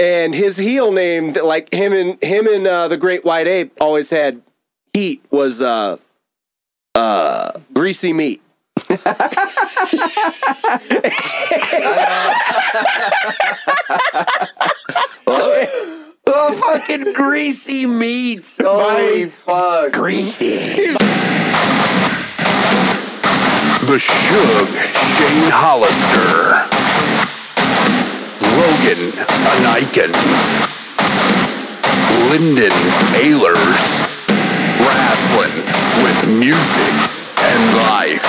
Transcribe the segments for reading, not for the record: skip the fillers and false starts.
And his heel name, like him and the Great White Ape always had heat, was greasy meat. Oh, fucking greasy meat. Holy fuck. Greasy. The Shug, Shane Hollister. Logan, Ineichen, Lyndon, Ehlers. Wrastlin with music and life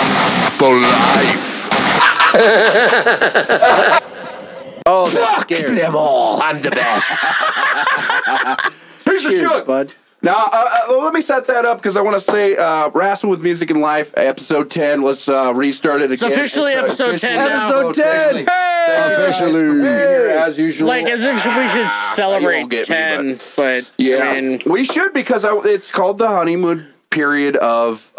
for life. Oh, that's scary. Them all. I'm the best. Here's the Shug, bud. Now, let me set that up because I want to say Wrastlin with Music and Life, episode 10. Let's restart it again. It's officially episode 10 now. Episode 10! Hey! Officially. As usual. Like, as if we should celebrate 10, but yeah. I mean, we should because it's called the honeymoon period of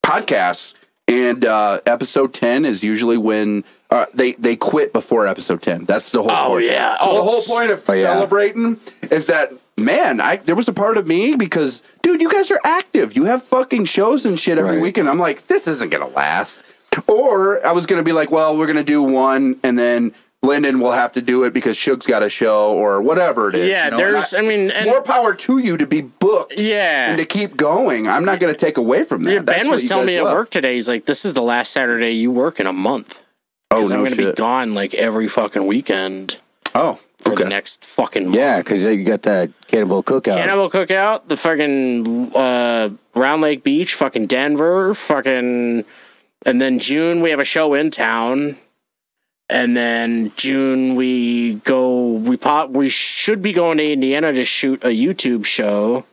podcasts. And episode 10 is usually when they quit before episode 10. That's the whole point. Oh, yeah. So the whole point of celebrating is that, man, there was a part of me because, dude, you guys are active. You have fucking shows and shit every weekend. I'm like, this isn't going to last. Or I was going to be like, well, we're going to do one and then Lyndon will have to do it because Shug's got a show or whatever it is. yeah, you know? and more power to you to be booked. Yeah. And to keep going. I'm not going to take away from that. Yeah, That's Ben what was you telling guys me at love. work today, he's like, this is the last Saturday you work in a month. Oh, I'm no going to be shit. gone like every fucking weekend Oh, for the next fucking month. Yeah, because you got that Cannibal Cookout. Cannibal Cookout, the fucking Round Lake Beach, fucking Denver, fucking... And then June, we have a show in town. And then June, we should be going to Indiana to shoot a YouTube show.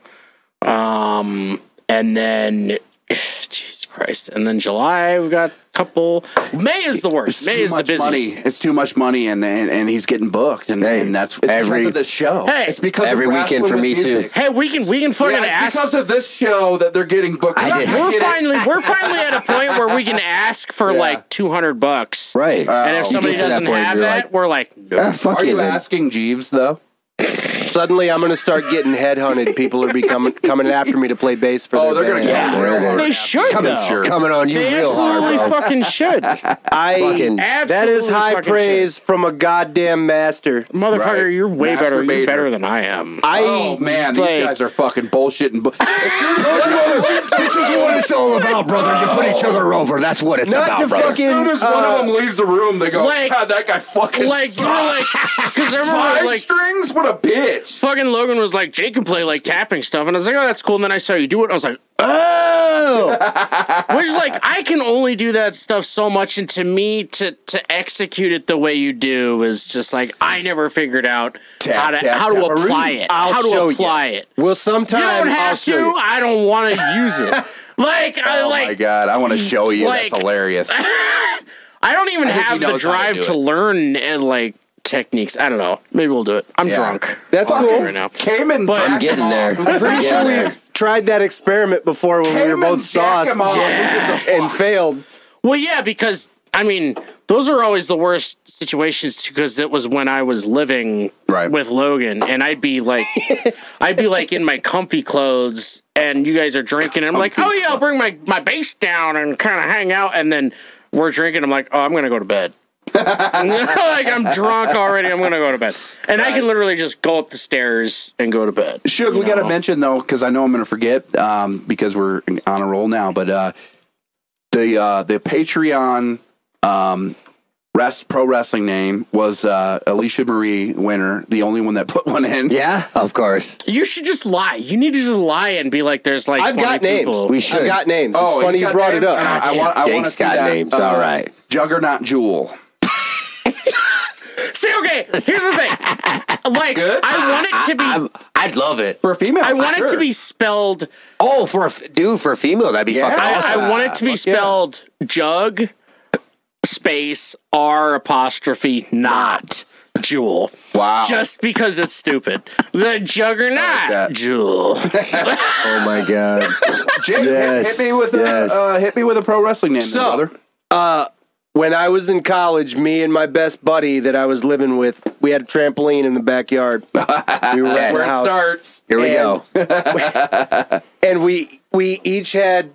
And then... Jesus Christ. And then July, we've got a couple... May is the worst. May is the busiest. Money. It's too much money, and he's getting booked, and that's because of this show. Hey, it's because every of weekend for me too. Hey, we can fucking it's ask. because of this show that they're getting booked. We're finally at a point where we can ask for like $200, Right? And if somebody doesn't have that, we're like, no. Are you asking Jeeves though? Suddenly, I'm going to start getting headhunted. People are coming after me to play bass for their they're going to band. get They should. Coming on you They real hard, absolutely bro. fucking should. That is high praise from a goddamn master. Motherfucker, Right. you're way better. You're Masturbator. better than I am. Oh man, these guys are fucking bullshitting. This is what it's all about, brother. You put each other over. That's what it's Not about, to brother. As soon as one of them leaves the room, they go, like- God, that guy fucking Like, you were like, because I remember, five like, strings? What a bitch. fucking Logan was like, Jake can play like tapping stuff, and I was like, oh, that's cool. And then I saw you do it, and I was like, oh, which is like, I can only do that stuff so much, and to me, to execute it the way you do is just like, I never figured out how to apply it. I'll show you. Well, sometime You don't I'll have show to. you. I don't want to use it. Like, Oh my God, I want to show you. like- That's hilarious. I don't even think he have the knows how to drive do to it. learn like techniques. I don't know. Maybe we'll do it. I'm drunk. That's Fuck cool. it right now. Cayman, But- I'm getting there. I'm pretty sure we've tried that experiment before when we were both sauced and failed. Well, yeah, because I mean, those are always the worst situations because it was when I was living with Logan, and I'd be like in my comfy clothes, and you guys are drinking, and I'm like, oh yeah, I'll bring my bass down and kind of hang out, and then we're drinking. I'm like, oh, I'm gonna go to bed. Like I'm drunk already. I'm gonna go to bed, and I can literally just go up the stairs and go to bed. Shug, we got to mention though, because I know I'm going to forget, because we're on a roll now. But the Patreon pro wrestling name was Alicia Marie Winter, the only one that put one in. Yeah, of course. You should just lie. You need to just lie and be like, "There's like I've 20 got names. people." We should. I've got names. Oh, It's he's funny you got brought names? it up. I want Jake's to see got that. names. All right. Juggernaut Jewel. See, okay, here's the thing. Like, I want it to be. I'd love it. For a female, I want sure. it to be spelled. Oh, for a female, that'd be fucking awesome. I want it to be spelled Jug space R apostrophe not Jewel. Wow. Just because it's stupid. The Juggernaut that. Jewel. Oh my God. Jake, Yes, hit me with a pro wrestling name, So, brother. when I was in college, me and my best buddy that I was living with, we had a trampoline in the backyard. We were at Where our house. it starts. Here we go. And we each had,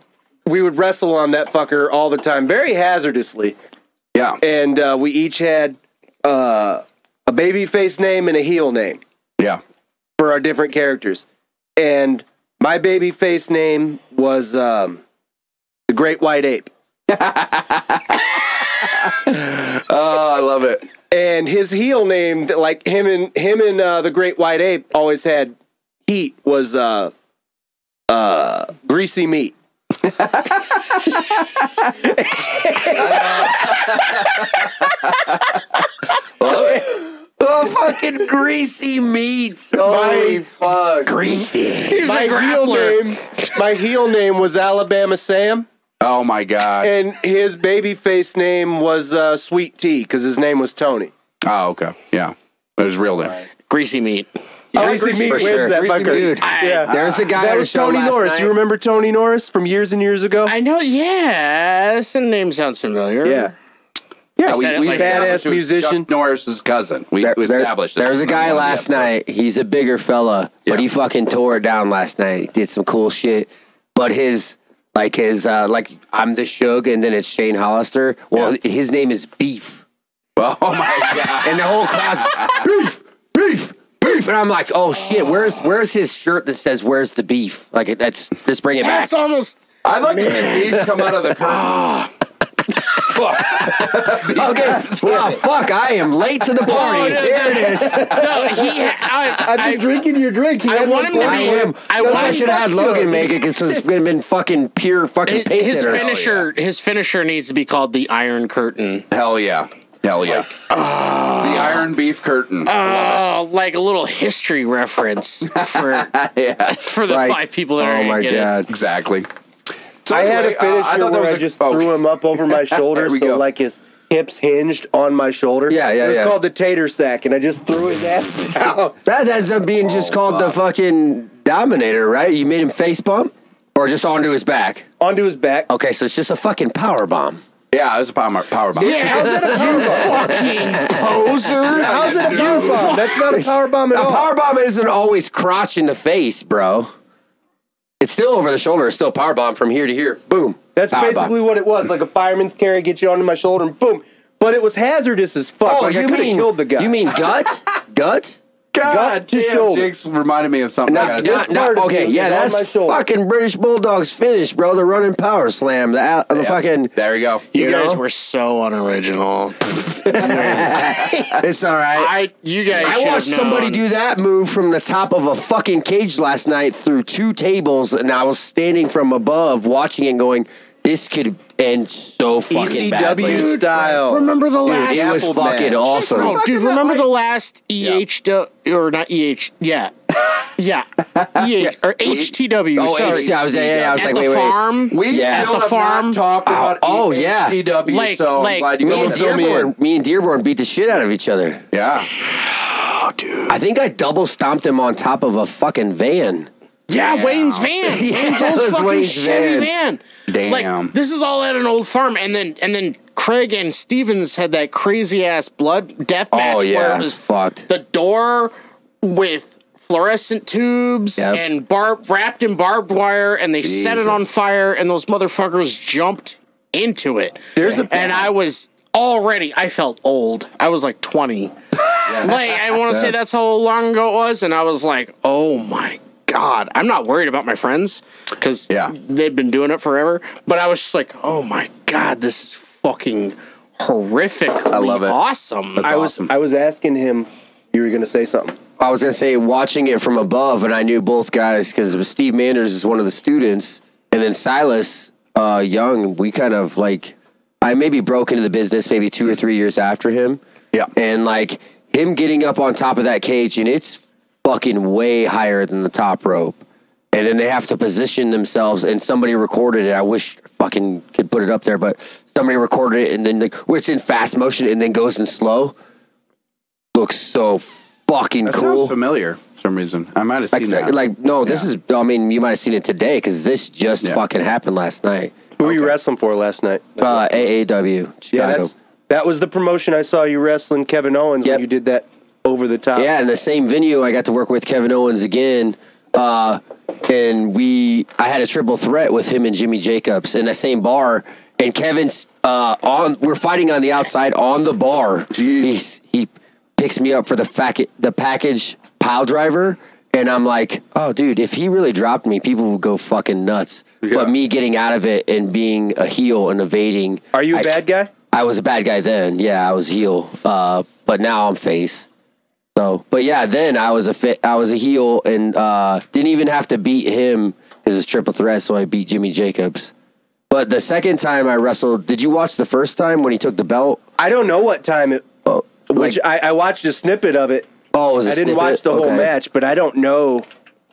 we would wrestle on that fucker all the time, very hazardously. Yeah. And we each had a baby face name and a heel name Yeah. for our different characters. And my baby face name was the Great White Ape. Oh, I love it. And his heel name, like him and the Great White Ape always had heat, was greasy meat. Oh, fucking greasy meat. Holy fuck. Greasy. My heel name was Alabama Sam, Oh my God. and his baby face name was Sweet Tea because his name was Tony. Oh, okay. Yeah. That was real name. Greasy meat. Greasy meat wins sure. that Greasy fucker. dude. Yeah. There's a guy That on the was show Tony last Norris. night. You remember Tony Norris from years and years ago? I know, yeah. This name sounds familiar. Yeah. Yeah, I said it like badass established it was musician. Chuck Norris's cousin. We established There was a guy this. last night. He's a bigger fella, but Yeah. he fucking tore it down last night. He did some cool shit. But like I'm the Shug, and then it's Shane Hollister. Well, his name is Beef, Oh my God. and the whole crowd's beef, beef, beef, and I'm like, oh shit, where's his shirt that says "Where's the beef"? Like that's just bring it back. That's almost. I'd like to see Beef come out of the curtains. Okay, oh fuck, I am late to the party. Oh, no, There it is. No, I've been drinking your drink. I want him to I am. I should have had Logan make it because it's been fucking pure fucking paint his thinner. finisher needs to be called the Iron Curtain. Hell yeah. Hell yeah. The Iron Beef Curtain. Oh, like a little history reference for Yeah. for the Like, 5 people that are oh gonna my get it. god. Exactly. So I had a anyway, finisher thought that where was I just threw him up over my shoulder, There we so go. like his hips hinged on my shoulder. Yeah, It was yeah. called the tater sack, and I just threw his ass down. That ends up being just called the fucking Dominator, right? You made him face bump? Or just onto his back? Onto his back. Okay, so it's just a fucking power bomb. Yeah, it was a power bomb. Yeah, how's that a power fucking poser? How's it a power bomb? That's not a power bomb at A all. power bomb isn't always crotch in the face, bro. It's still over the shoulder. It's still power bomb from here to here. Boom. That's Power basically bomb. what it was, like a fireman's carry, get you onto my shoulder, and boom. But it was hazardous as fuck. Oh, like I you could have mean killed the guy. You mean guts? Guts? God Gut to damn, shoulder. Jake's reminded me of something. Not, this not, part of okay, you yeah, is on that's my shoulder. fucking British Bulldogs finish, bro. The running power slam. The fucking. There you go. You guys know? were so unoriginal. It's all right. You guys I should have watched somebody known. do that move from the top of a fucking cage last night through 2 tables, and I was standing from above watching and going, this could end so fucking badly. ECW style. Remember the last? It was Apple fucking match. awesome. No, dude, remember the last or not EH? Yeah, yeah, EH or HTW. Oh, sorry. I was At like, the wait. farm. We Yeah. still At the have farm. not talked about Oh, yeah. ECW, Like- so like, I'm glad you Me guys and told me. Dearborn beat the shit out of each other. Yeah. I think I double stomped him on top of a fucking van. Yeah, Wayne's van. Yeah, Wayne's it old was fucking Wayne's Chevy van. Damn. Like, this is all at an old farm, and then Craig and Stevens had that crazy ass blood death match Oh, yeah, where it it was was fucked. the door with fluorescent tubes Yep. and wrapped in barbed wire, and they set it on fire, and those motherfuckers jumped into it. And I felt old. I was like 20. Like, I want to say that's how long ago it was, and I was like, oh my God. I'm not worried about my friends because they've been doing it forever, but I was just like, oh my God, this is fucking horrifically I love it. awesome. I was asking him, you were going to say something. I was going to say, watching it from above, and I knew both guys because it was Steve Manders is one of the students, and then Silas Young, we kind of like, I maybe broke into the business maybe 2 or 3 years after him. Yeah. And like him getting up on top of that cage, and it's fucking way higher than the top rope. And then they have to position themselves, and somebody recorded it. I wish I fucking could put it up there, but somebody recorded it, and then where it's in fast motion and then goes in slow. Looks so fucking That cool. sounds familiar for some reason. I might have seen that. No, this is, I mean, you might have seen it today because this just fucking happened last night. Who were you wrestling for last night? AAW. Chicago. Yeah, that was the promotion I saw you wrestling Kevin Owens when you did that over the top. Yeah, in the same venue, I got to work with Kevin Owens again. And I had a triple threat with him and Jimmy Jacobs in the same bar. And Kevin's we're fighting on the outside on the bar. He picks me up for the package pile driver. And I'm like, oh, dude, if he really dropped me, people would go fucking nuts. Yeah. But me getting out of it and being a heel and evading. Are you a bad guy? I was a bad guy then. Yeah, I was heel. But now I'm face. So, but yeah, then I was a heel and didn't even have to beat him because it's triple threat. So I beat Jimmy Jacobs. But the second time I wrestled, did you watch the first time when he took the belt? I don't know what time it. I watched a snippet of it. Oh, I didn't watch the whole match, but I don't know.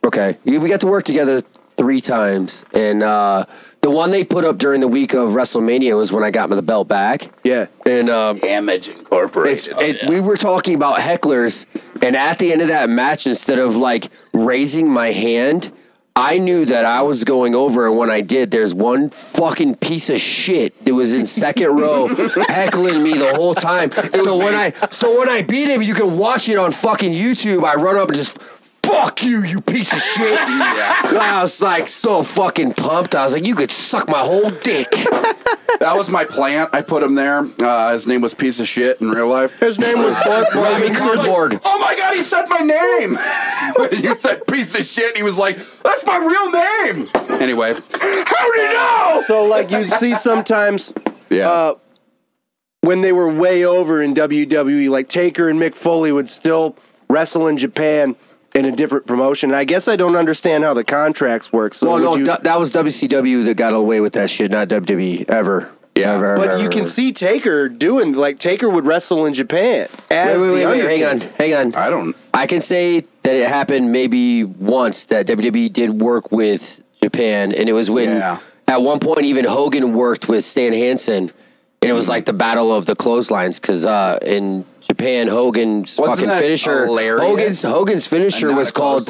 Okay, we got to work together 3 times, and the one they put up during the week of WrestleMania was when I got the belt back. Yeah, and Damage Incorporated. We were talking about hecklers, and at the end of that match, instead of like raising my hand, I knew that I was going over, and when I did, there's one fucking piece of shit that was in second row heckling me the whole time. So when I beat him, you can watch it on fucking YouTube. I run up and just, fuck you, you piece of shit. I was like so fucking pumped. I was like, you could suck my whole dick. That was my plant. I put him there. His name was Piece of Shit in real life. His name was Cardboard. Oh my God, he said my name. You said Piece of Shit. He was like, that's my real name. Anyway. How'd he know? So, like, you'd see sometimes when they were way over in WWE, like Taker and Mick Foley would still wrestle in Japan in a different promotion. And I guess I don't understand how the contracts work. So that was WCW that got away with that shit, not WWE ever. Yeah, but you can see Taker doing, like, Taker would wrestle in Japan as the Undertaker. Hang on. I can say that it happened maybe once that WWE did work with Japan, and it was when at one point even Hogan worked with Stan Hansen, and it was like the battle of the clotheslines because in Japan, Hogan's fucking finisher, Hogan's finisher was called.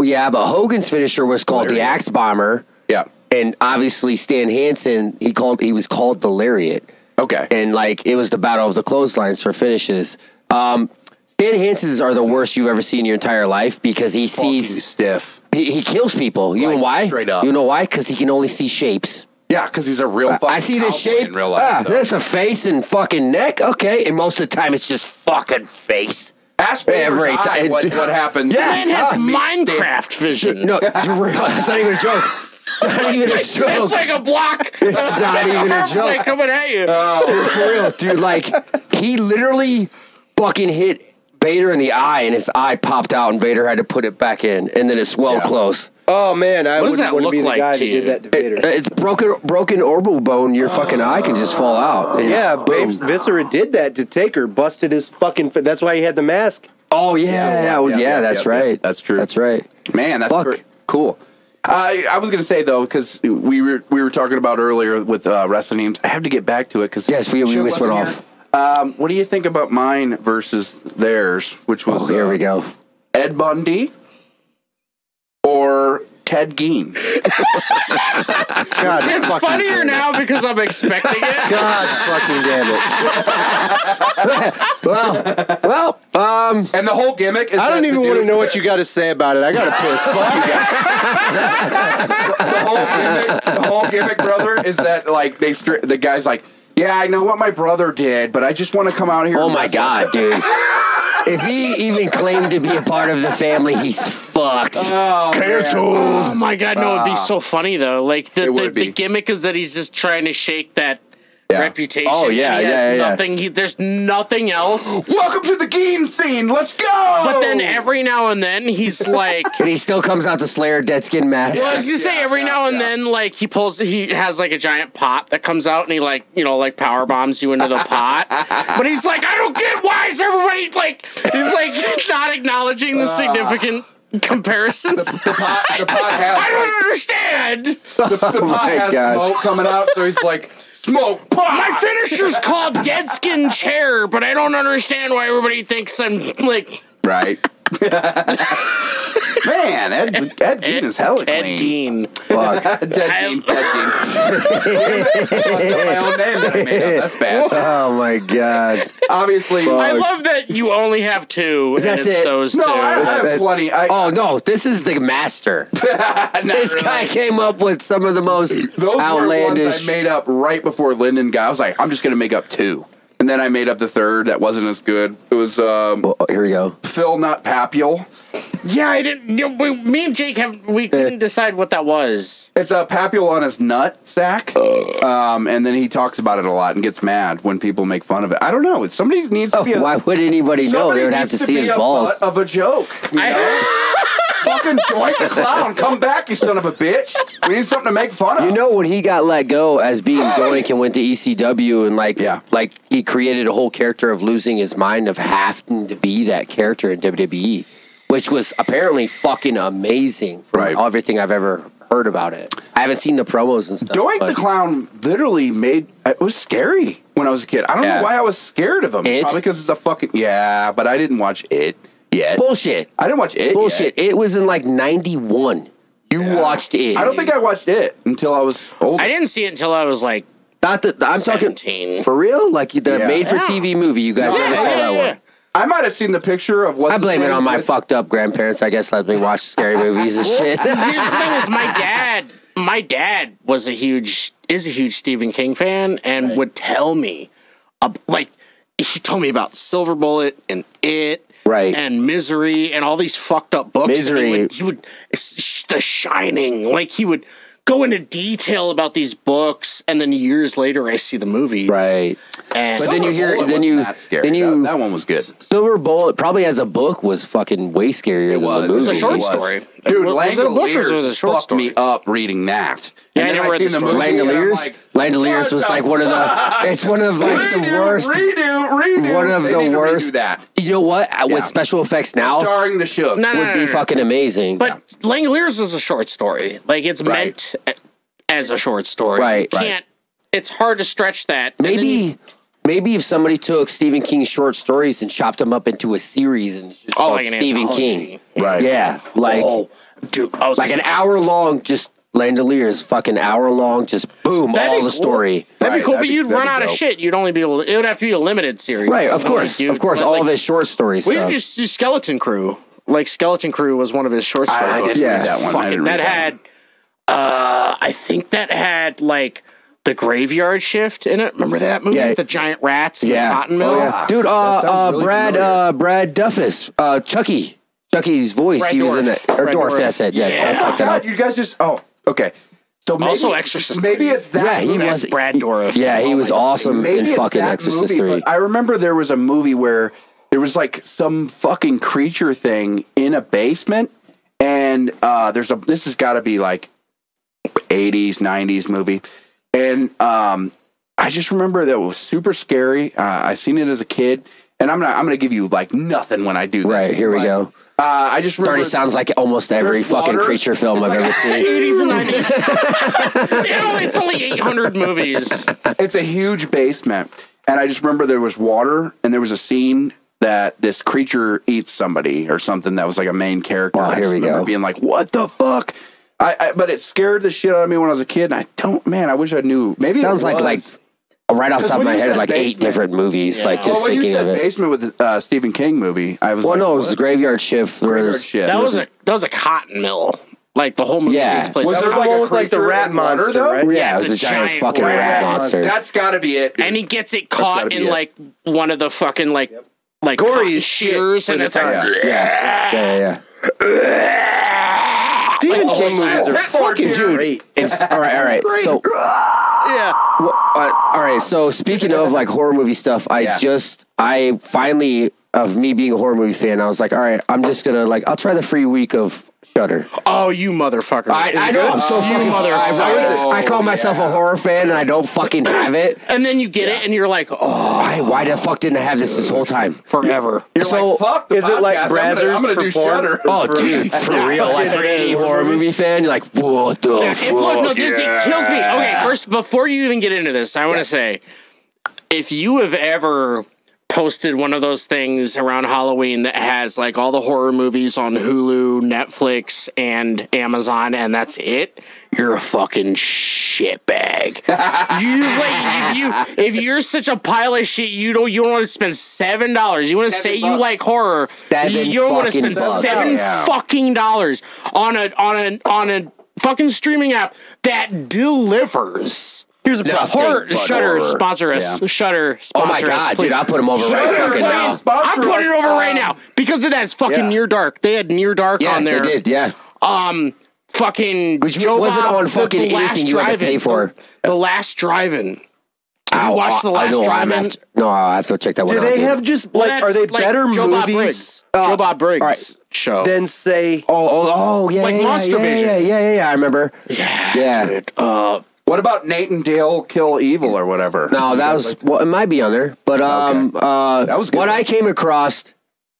Yeah, but Hogan's finisher was called the Axe Bomber. Yeah. And obviously Stan Hansen, he was called the Lariat. Okay. And like it was the battle of the clotheslines for finishes. Stan Hansen's are the worst you've ever seen in your entire life because he sees stiff. He kills people. You know why? Straight up. You know why? Because he can only see shapes. Yeah, because he's a real fucking I see this shape. In real life, that's a face and fucking neck. Okay. And most of the time it's just fucking face. Ask every time what happens. Yeah, man has Minecraft vision. No, that's not even a joke. Not even a joke. It's like a block. It's not even a joke. Like coming at you. Dude, for real, dude. Like he literally fucking hit Vader in the eye, and his eye popped out, and Vader had to put it back in, and then it swelled close. Oh man, I wouldn't want to be the like guy that did that to Vader. It's broken orbital bone. Your fucking eye can just fall out. Yeah, Viscera did that to Taker. Busted his fucking. That's why he had the mask. Oh yeah, that's right. That's true. That's right. Man, that's cool. I was gonna say though, because we were talking about earlier with wrestling names. I have to get back to it because yes, we went off. What do you think about mine versus theirs? Which was here we go. Ed Bundy or Ted Gein? God, it's funnier now because I'm expecting it. God fucking damn it. Well, and the whole gimmick is I don't even want to know what you got to say about it. I got to piss. Fuck you guys. The whole gimmick, brother, is that like the guy's like, yeah, I know what my brother did, but I just want to come out here. Oh my God, dude. If he even claimed to be a part of the family, he's fucked. Canceled. Oh my God, no, it'd be so funny though. Like the gimmick is that he's just trying to shake that reputation. Oh yeah, nothing. There's nothing else. Welcome to the Gein scene. Let's go. But then every now and then he's like, and he still comes out to Slayer dead skin mask. Well, I was gonna say every now and then, like he has like a giant pot that comes out, and he like power bombs you into the pot. But he's like, I don't get why is everybody like he's not acknowledging the significant comparisons. The pot has. I don't understand. The pot has smoke coming out, so he's like. Smoke pot. My finisher's called Dead Skin Chair, but I don't understand why everybody thinks I'm like right. Man, Ed Gein is hella Ed clean. Gein. Fuck. Ted Gein. My own name that I made up. That's bad. Oh my god. Obviously, I love that you only have two. And That's it's it. those no, two. I have plenty. Oh no, this is the master. This guy came up with some of the most Those outlandish. were ones I made up right before Lyndon got. I was like, I'm just going to make up two. And then I made up the third that wasn't as good. It was Oh, here we go. Phil Nut Papule. Yeah, I didn't. Me and Jake we couldn't decide what that was. It's a papule on his nut sack. And then he talks about it a lot and gets mad when people make fun of it. I don't know. Somebody needs to be Why would anybody know? somebody They would have to needs see be his a balls. butt of a joke. You know? Fucking Doink the Clown. Come back, you son of a bitch. We need something to make fun of. You know, when he got let go as being Doink and went to ECW and like he created a whole character of losing his mind of having to be that character in WWE, which was apparently fucking amazing from everything I've ever heard about it. I haven't seen the promos and stuff. Doink the Clown literally it was scary when I was a kid. I don't know why I was scared of him. It? Probably because it's a fucking, but I didn't watch it yet. Bullshit. I didn't watch it Bullshit. yet. It was in like 91. You watched it. I don't think I watched it until I was old. I didn't see it until I was like I'm 17. talking for real? Like the made-for-TV movie. You guys never saw that one. I might have seen the picture of what I blame it on my fucked up grandparents. I guess let me watch scary movies and shit. The thing is, my dad is a huge Stephen King fan and would tell me, he told me about Silver Bullet and It, and Misery and all these fucked up books. Misery. He would The Shining. Like he would go into detail about these books, and then years later, I see the movies. Right. And But then you hear, that one was good. Silver Bullet probably as a book was fucking way scarier than the movie. It was a short story. Dude, Was it a book or was it a Langoliers short fucked story? me up reading that. Yeah, And I then never read seen the story. movie, and I'm Langoliers? like, Langoliers was like one of the. It's one of like the worst. Redo. One of They the need to worst. redo that. You know what? With special effects now, Starring the Shug. would be fucking amazing. But Langoliers is a short story. Like it's meant as a short story. Right. You can't. It's hard to stretch that. And then Maybe if somebody took Stephen King's short stories and chopped them up into a series and it's just called like an Stephen anthology. King, yeah, like dude, I was like an hour long, just Langoliers, fucking hour long, just boom, That'd all be the cool. story. That'd be cool, That'd but you'd that'd run be out of dope. shit. You'd only be able to. It would have to be a limited series. Right, of course, Dude, of course, but, all like, of his short stories. We would just do Skeleton Crew. Like Skeleton Crew was one of his short stories. I did read that one. I Fucking, didn't read that had. I think that had like the Graveyard Shift in it. Remember that movie? Yeah. With the giant rats and the cotton mill. Oh, yeah. Dude, sounds really Brad Duffus, Chucky's voice. Brad he was Dourif. in it. Or Brad Dorf, Dourif. that's it. Yeah, Yeah. I fucked it God, up. you guys just okay. So maybe, Also Exorcist Maybe 3. it's that. Yeah, he movie. was That's Brad Dourif. Yeah, he was awesome Maybe in it's fucking that Exorcist movie, 3. but I remember there was a movie where there was like some fucking creature thing in a basement, and this has got to be like 80s, 90s movie, and I just remember that it was super scary. I seen it as a kid, and I'm gonna give you like nothing when I do this. Right, here we go. I just remember Already sounds like almost every There's fucking water. creature film I've ever seen. 80s and 90s. It's only 800 movies. it's a huge basement, and I just remember there was water, and there was a scene that this creature eats somebody or something that was like a main character. Wow, I here just we remember go. being like, what the fuck? But it scared the shit out of me when I was a kid, and I wish I knew. Maybe Sounds it was. like right off the top of when my you head, said like 8 basement- different movies. Like just when you thinking said of it. basement with the Stephen King movie, I was Well, like, no, it was what? Graveyard Shift. There Graveyard was- Shift. That was a cotton mill. Like the whole movie takes place. Was That there was the like one a with like the creature rat in water, monster, though? right? Yeah, it it's was a giant fucking rat rat monster. That's got to be it. And he gets it gotta caught be in it. like one of the fucking like Gory cotton as shit shears, for and the it's like time. Yeah. Stephen Like, King movies are fucking Dude, it's all right. So, yeah. all right. So, speaking of like horror movie stuff, I finally, of me being a horror movie fan, I was like, all right, I'm just gonna I'll try the free week of Shudder. Oh, you motherfucker! I know. I'm so fucking motherfucker. I call myself a horror fan, and I don't fucking have it. And then you get it, and you're like, oh, Why the fuck didn't I have this whole time? forever. You're So, like, fuck the is it like podcast. Brazzers I'm gonna for do porn? Shudder. Oh, dude, for real. Like for any horror movie fan, you're like, what the Look, no, fuck? this it kills me. Okay, first, before you even get into this, I want to say, if you have ever posted one of those things around Halloween that has like all the horror movies on Hulu, Netflix, and Amazon, and that's it, you're a fucking shitbag. If you're such a pile of shit, you don't want to spend $7. You want to say you like horror, you don't want to spend $7 fucking dollars on a fucking streaming app that delivers. Here's a horror. Shudder sponsor us. Yeah. Shudder sponsor us. Oh my god, dude! I'll put them over right fucking now. I'm putting it over right now because it has fucking Near Dark. They had Near Dark on there. They did. Yeah. Fucking. Which wasn't on fucking anything you had to pay for. The Last Drive-In. Have you watched The Last Drive-In? No, I have to check that one out. Do they have just like? Are they better movies? Joe Bob Briggs show. Then say. Oh, yeah, like Monster Vision. Yeah. I remember. Yeah. Dude, what about Nate and Dale Kill Evil or whatever? No, that was it might be on there, but that was good. What I came across.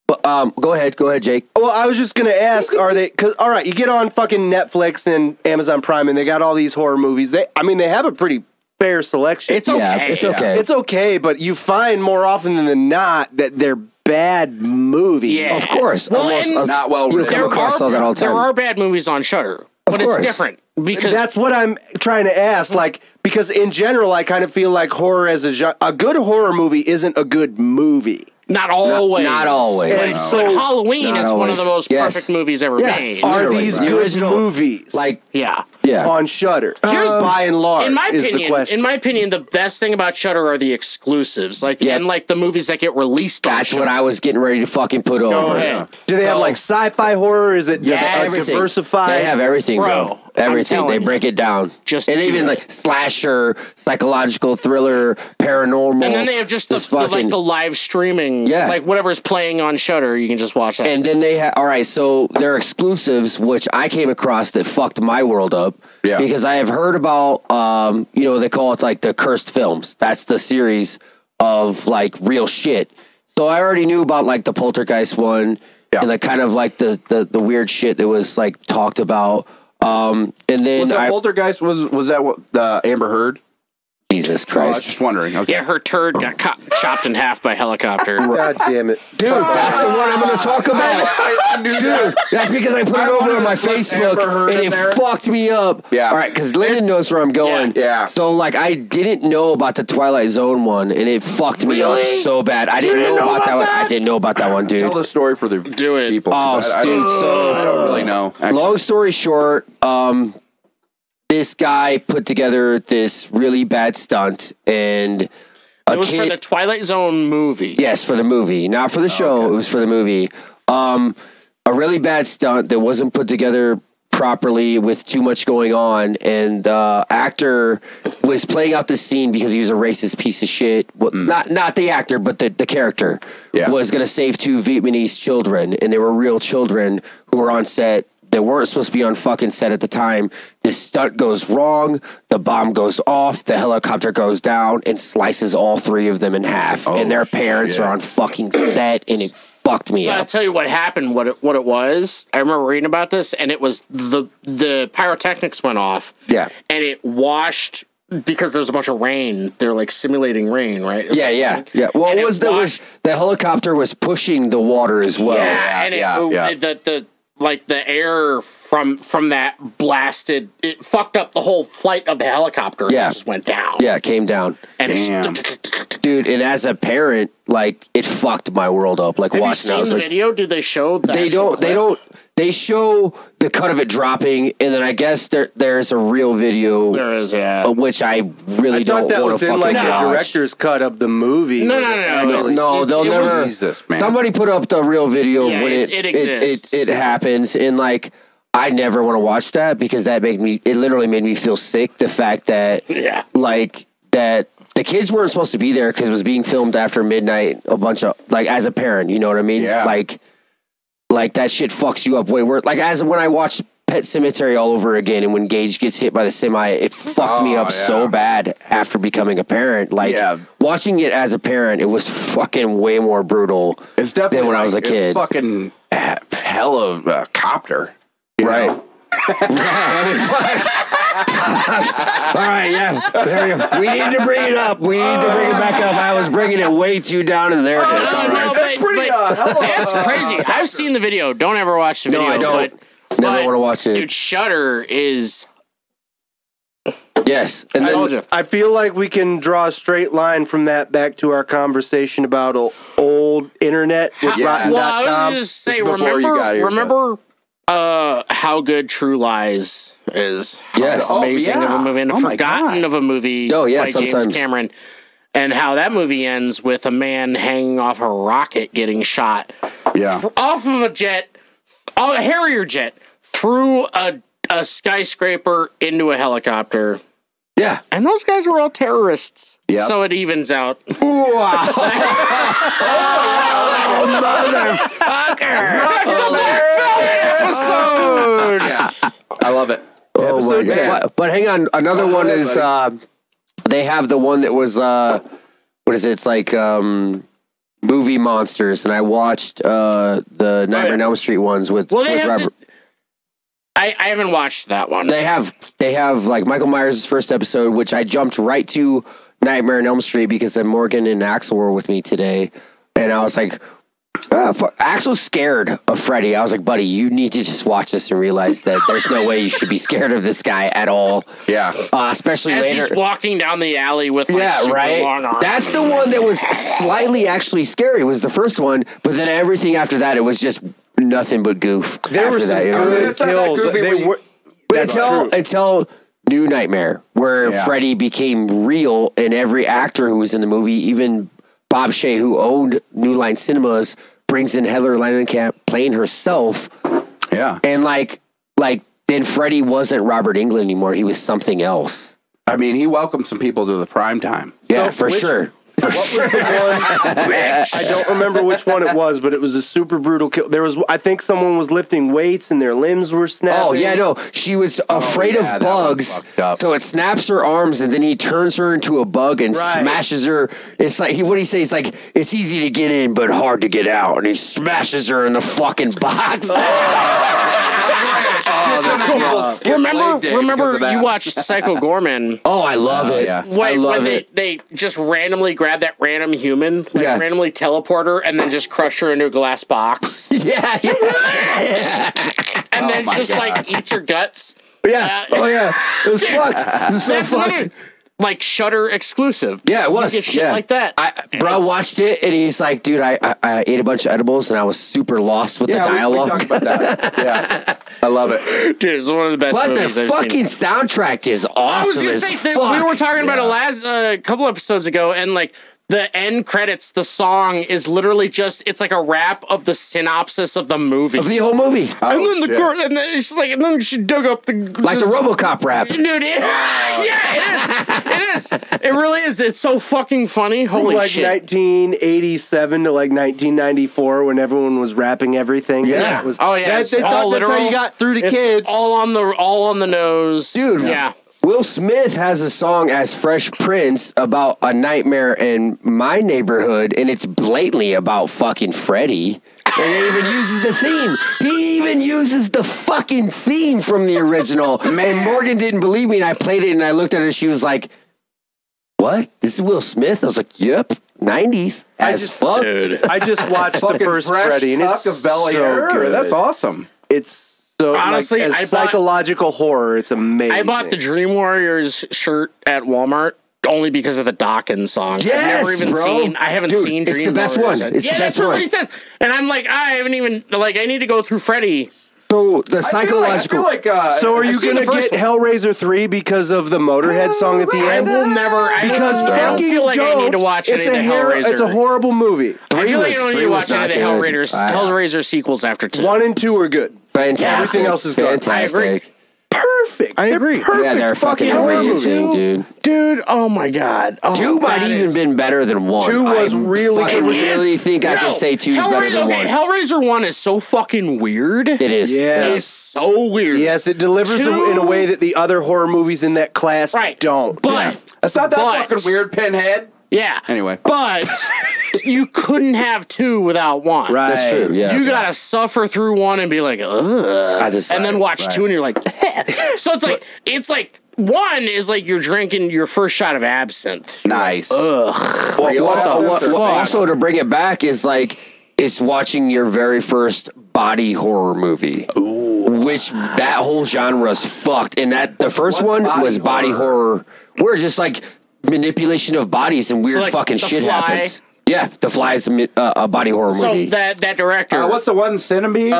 Go ahead, Jake. Well, I was just gonna ask, are they? Because all right, you get on fucking Netflix and Amazon Prime, and they got all these horror movies. They have a pretty fair selection. It's okay. Yeah, it's okay. It's okay, but you find more often than not that they're bad movies. Yeah, of course. Well, not well written. Come across all that all the time. There are bad movies on Shudder, but it's different. Because that's what I'm trying to ask. Like, because in general, I kind of feel like horror as a good horror movie isn't a good movie. Not always. Not always. And so Halloween is one of the most perfect movies ever made. Are these good movies? Like, yeah. On Shudder. By and large, the question. In my opinion, the best thing about Shudder are the exclusives, and like the movies that get released. That's what I was getting ready to fucking put over. Go ahead. Do they have like sci-fi horror? Is it diversified? They have everything, bro. Everything. They break it down. And even like slasher, psychological thriller, paranormal. And then they have just the live streaming. Yeah. Like whatever's playing on Shudder, you can just watch that. And then they have, all right, so they're exclusives, which I came across that fucked my world up. Yeah. Because I have heard about, they call it like the cursed films. That's the series of like real shit. So I already knew about like the Poltergeist one and like kind of like the weird shit that was like talked about. And then was that Poltergeist? Was that what the Amber Heard? Jesus Christ! I was just wondering. Okay. Yeah, her turd got chopped in half by helicopter. God damn it, dude! That's the one I'm going to talk about. I knew that. That's because I put it over on my Facebook and it fucked me up. Yeah. All right, because Lyndon knows where I'm going. Yeah. So like, I didn't know about the Twilight Zone one, and it fucked me up so bad. I didn't know about that one. I didn't know about that one, dude. Tell the story for the people. Oh, dude. So I don't really know. Actually. Long story short, this guy put together this really bad stunt, and it was for the Twilight Zone movie. Yes, for the movie, not for the show. Okay. It was for the movie. A really bad stunt that wasn't put together properly with too much going on, and the actor was playing out the scene because he was a racist piece of shit. Well, not the actor, but the character was going to save two Vietnamese children, and they were real children who were on set. They weren't supposed to be on fucking set at the time. This stunt goes wrong. The bomb goes off. The helicopter goes down and slices all three of them in half. And their parents are on fucking set, and it fucked me up. I'll tell you what happened. What it was. I remember reading about this, and it was the pyrotechnics went off. Yeah, and it washed. Because there's a bunch of rain, they're like simulating rain, right? Yeah. Well, and the helicopter was pushing the water as well. Yeah, and the air from that blasted, it fucked up the whole flight of the helicopter. Yeah, it just went down. Yeah, it came down. And dude, and as a parent, like it fucked my world up. Like have watching, you seen the video? Do they show? They don't. They show the cut of it dropping, and then I guess there's a real video. There is, which I really don't want to fucking watch. The director's cut of the movie. No, they'll never. Jesus, man. Somebody put up the real video when it exists. It happens, and like I never want to watch that because it literally made me feel sick. The fact that that the kids weren't supposed to be there because it was being filmed after midnight. A bunch of as a parent, you know what I mean? Yeah. Like that shit fucks you up way worse. Like as when I watched Pet Sematary all over again, and when Gage gets hit by the semi, it fucked me up so bad after becoming a parent. Watching it as a parent, it was fucking way more brutal. It's definitely than when I was a kid. It's fucking hell of a copter, right? know? right, yeah. We need to bring it up. We need to bring it back up. I was bringing it way too down, and there it is. All right. It's crazy. I've seen the video. Don't ever watch the video. No, I don't. Never want to watch it. Dude, Shudder is... Yes. And then, I feel like we can draw a straight line from that back to our conversation about old internet with Rotten.com. Well, I was just say, remember how good True Lies is. Yes. How amazing of a movie and forgotten of a movie by James Cameron. And how that movie ends with a man hanging off a rocket getting shot. Yeah. Off of a jet, a Harrier jet, through a skyscraper into a helicopter. Yeah. And those guys were all terrorists. Yep. So it evens out. Wow. Motherfucker. Episode. Yeah. I love it. Oh my God. But hang on. Another one is they have the one that was what is it? It's like movie monsters, and I watched the Nightmare on Elm Street ones with Robert. I haven't watched that one. They have like Michael Myers' first episode, which I jumped right to Nightmare on Elm Street because then Morgan and Axel were with me today, and I was like, Axel's scared of Freddy. I was like, buddy, you need to just watch this and realize that there's no way you should be scared of this guy at all. Yeah, especially as later. He's walking down the alley with super long arms. That's the one that was slightly actually scary. Was the first one, but then everything after that, it was just nothing but goof. There were some good kills. They were until New Nightmare, where Freddy became real, and every actor who was in the movie, even Bob Shea, who owned New Line Cinemas, brings in Heather Langenkamp playing herself. Yeah, and like then Freddy wasn't Robert Englund anymore; he was something else. I mean, he welcomed some people to the prime time. Yeah, for sure. What was the one? I don't remember which one it was, but it was a super brutal kill. There was, I think, someone was lifting weights and their limbs were snapping. Oh yeah, no, she was afraid of bugs, so it snaps her arms, and then he turns her into a bug and smashes her. It's like what he says, like it's easy to get in, but hard to get out, and he smashes her in the fucking box. Remember you watched Psycho Gorman. Oh, I love it. Yeah. When they just randomly grab that random human, randomly teleport her, and then just crush her into a glass box. Yeah. And then just like eat your guts. Yeah. It was fucked. It was so fucked. Like Shudder exclusive. Yeah, it was. You get shit like that. Bro watched it and he's like, dude, I ate a bunch of edibles and I was super lost with the dialogue. We talked about that. Yeah, I love it, dude. It's one of the best movies I've seen. But the fucking soundtrack is awesome. I was gonna say we were talking about it last couple episodes ago, and like the end credits, the song is literally it's like a rap of the synopsis of the movie. Of the whole movie. And then the girl, and then it's like, and then she dug up the RoboCop rap. Dude, it is. It really is. It's so fucking funny. Holy shit. 1987 to like 1994 when everyone was rapping everything. Yeah. They thought that's how you got through to kids. All on the nose. Dude. Yeah. Will Smith has a song as Fresh Prince about a nightmare in my neighborhood, and it's blatantly about fucking Freddy. And he even uses the theme. He even uses the fucking theme from the original. And Morgan didn't believe me, and I played it, and I looked at her, and she was like, what? This is Will Smith? I was like, yep, 90s. Fuck. Dude. I just watched the first Freddy, and it's so good. That's awesome. It's so honestly, as psychological horror. It's amazing. I bought the Dream Warriors shirt at Walmart only because of the Dawkins song. Yes, I've never even seen. I haven't seen Dream It's the best Warriors. one. It's the best one. That's what he says. And I'm like, I haven't even I need to go through Freddy. So the psychological. So are you going to get Hellraiser 3 because of the Motorhead song at the end? I will never. Because I don't feel like I need to watch any of the Hellraiser. It's a horrible movie. I feel like I don't need to watch any of the Hellraiser sequels after 2. 1 and 2 are good. Fantastic. Everything else is good. Fantastic. I agree. Perfect. I agree. They're perfect. Yeah, they're fucking amazing, dude. Oh my god. 2 might even been better than 1. 2 was really good. I really think I can say 2 is better than 1. Hellraiser 1 is so fucking weird. It is. Yes. It's so weird. Yes, it delivers in a way that the other horror movies in that class don't. But that's not that fucking weird, Pinhead. Yeah. Anyway. But you couldn't have 2 without 1. Right. That's true. Yeah. You gotta suffer through 1 and be like, ugh. And then watch 2 and you're like, so it's like one is like you're drinking your first shot of absinthe. Nice. Also, to bring it back is like it's watching your very first body horror movie. Which that whole genre is fucked. And that the first one was body horror, where just like manipulation of bodies and weird like fucking The shit Fly. happens. Yeah, The Fly is a body horror movie. So that director, What's the one, Centipede?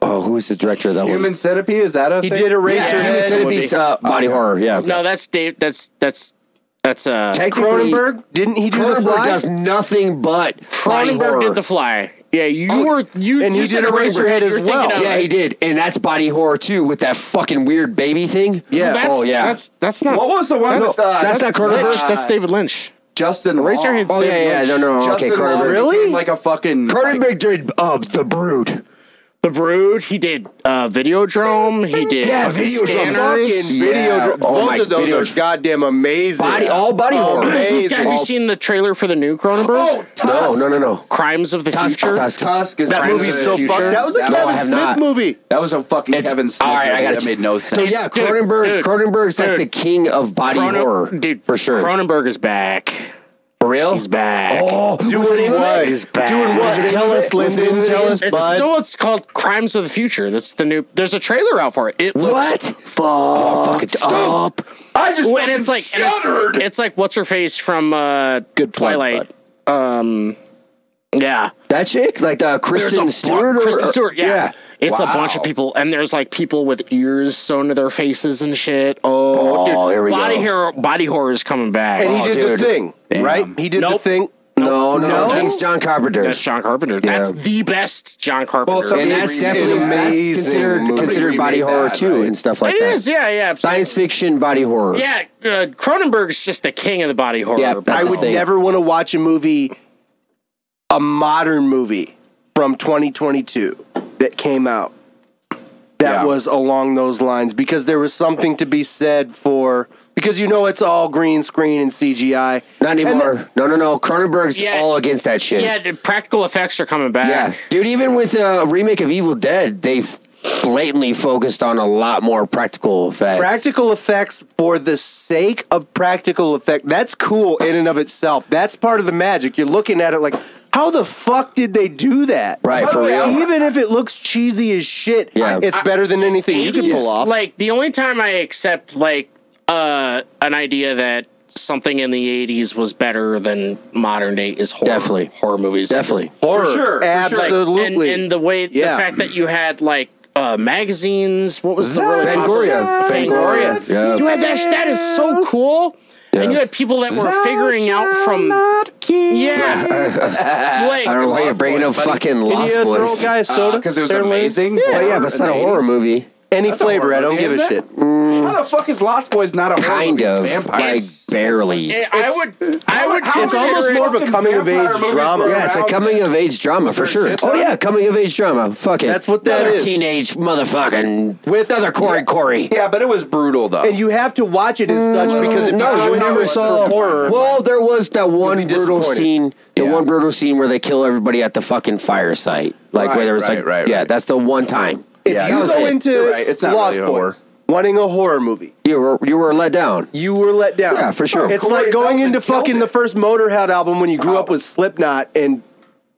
Who was the director of that Human one? Centipede, is that a He thing? did Human Eraserhead. Centipede's body horror, yeah. no, that's Dave. That's Technically, Cronenberg, didn't he do The Cronenberg Fly? does nothing but body Cronenberg horror. did The Fly. Yeah, and he did Eraserhead as well. Yeah, he did, and that's body horror too, with that fucking weird baby thing. Yeah. That's not. What was the one? That's, that's not Cronenberg. Lynch. That's David Lynch. Justin Eraserhead's Long. David Lynch. No, Justin okay, Long Cronenberg. Really? became like a fucking... Cronenberg did The Brood. The Brood. He did Videodrome. He did fucking Videodrome. Scanners. Video. Oh my- Both of those video- are goddamn amazing. All body horror. Amazing. Have you seen the trailer for the new Cronenberg? Oh, Tusk. No. Crimes of the Future. Tusk is That Crimes movie's of the so Future. fucked. That was a No, I Kevin have Smith not. movie. That was a fucking Kevin Smith all right, I movie. got That you. made no sense. So yeah, Dude, Cronenberg's like dude. the king of body horror, Dude, for sure. Cronenberg is back. For real? He's back. Oh, Doing what? He's back. Doing what? Tell us, Lyndon. Tell us, bud. It's called Crimes of the Future. That's the new. There's a trailer out for it. It What? looks fucked up. I just And it's like it's like what's her face from Good plug, Twilight. Yeah, That chick, like Kristen Stewart. Kristen Stewart. Yeah. It's a Wow. bunch of people, and there's like people with ears sewn to their faces and shit. Oh, dude, here we go. body horror is coming back. And he did the dude. thing, Damn. right? He did the Nope. thing. No, No? that's John Carpenter. That's John Carpenter. That's the best John Carpenter. some- And that's Amazing definitely movie. considered body Remade horror that, too, right? and stuff like It that. is, yeah. Science fiction body horror. Yeah, Cronenberg's just the king of the body horror. Yeah, that's I his would thing. never want to watch a movie, a modern movie from 2022 that came out that was along those lines, because there was something to be said for, because it's all green screen and CGI. Not anymore. No. Cronenberg's Yeah. all against that shit. Yeah, the practical effects are coming back. Yeah. Dude, even with a remake of Evil Dead, they've blatantly focused on a lot more practical effects. Practical effects for the sake of practical effect. That's cool in and of itself. That's part of the magic. You're looking at it like, how the fuck did they do that? Right, for real. Even if it looks cheesy as shit, Yeah. it's better than anything you can 80s, pull off. Like, the only time I accept, like, an idea that something in the 80s was better than modern day is horror. Definitely. Horror movies. Definitely. Horror. For sure. Absolutely. And the way, Yeah. the fact that you had, like, magazines, what was the really Fangoria. Fangoria. Yeah. You had that is so cool. Yeah. And you had people that were figuring out from... Yeah. Like, I don't know why you're bringing up fucking Lost Can you throw Boys. a guy a soda? Because it was there, Lynn? amazing. Oh yeah, but it's not a horror movie. Any That's a flavor, horror I don't movie, give a isn't shit. How the fuck is Lost Boys not a horror Kind movie? of. Vampires. Like, barely. I would How It's many almost more of a fucking coming of vampire age movies drama. were Yeah, it's a around? coming of age drama for sure. shit Oh on yeah, it? coming of age drama. Fuck it. That's what that Another is. Teenage motherfucking with other Corey. Yeah, but it was brutal though. And you have to watch it as such, because if No, you you never saw horror. Well, there was that one be brutal disappointed. scene. The Yeah. one brutal scene where they kill everybody at the fucking fire site. Like where there was Right, yeah, right. that's the one time. If Yeah, you that was go it. into You're right. It's not Lost really a horror. Boys wanting a horror movie, You were let down. you were let down. Yeah, for sure. It's Corey like going Feldman into killed fucking it. the first Motorhead album when you grew up with Slipknot and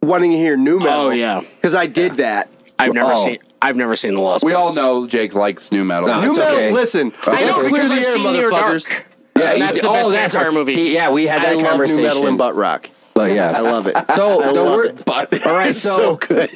wanting to hear new metal. Oh, yeah. Because I did that. I've never seen the Lost We all Boys. know Jake likes new metal. No, New it's metal, okay. listen. I Let's know clear because the I've air, seen Near motherfuckers. Dark. And that's the best vampire movie. See, yeah, we had I that love conversation. new metal and butt rock. But yeah, I love it. So, I the love wor- it. all right, It's so good.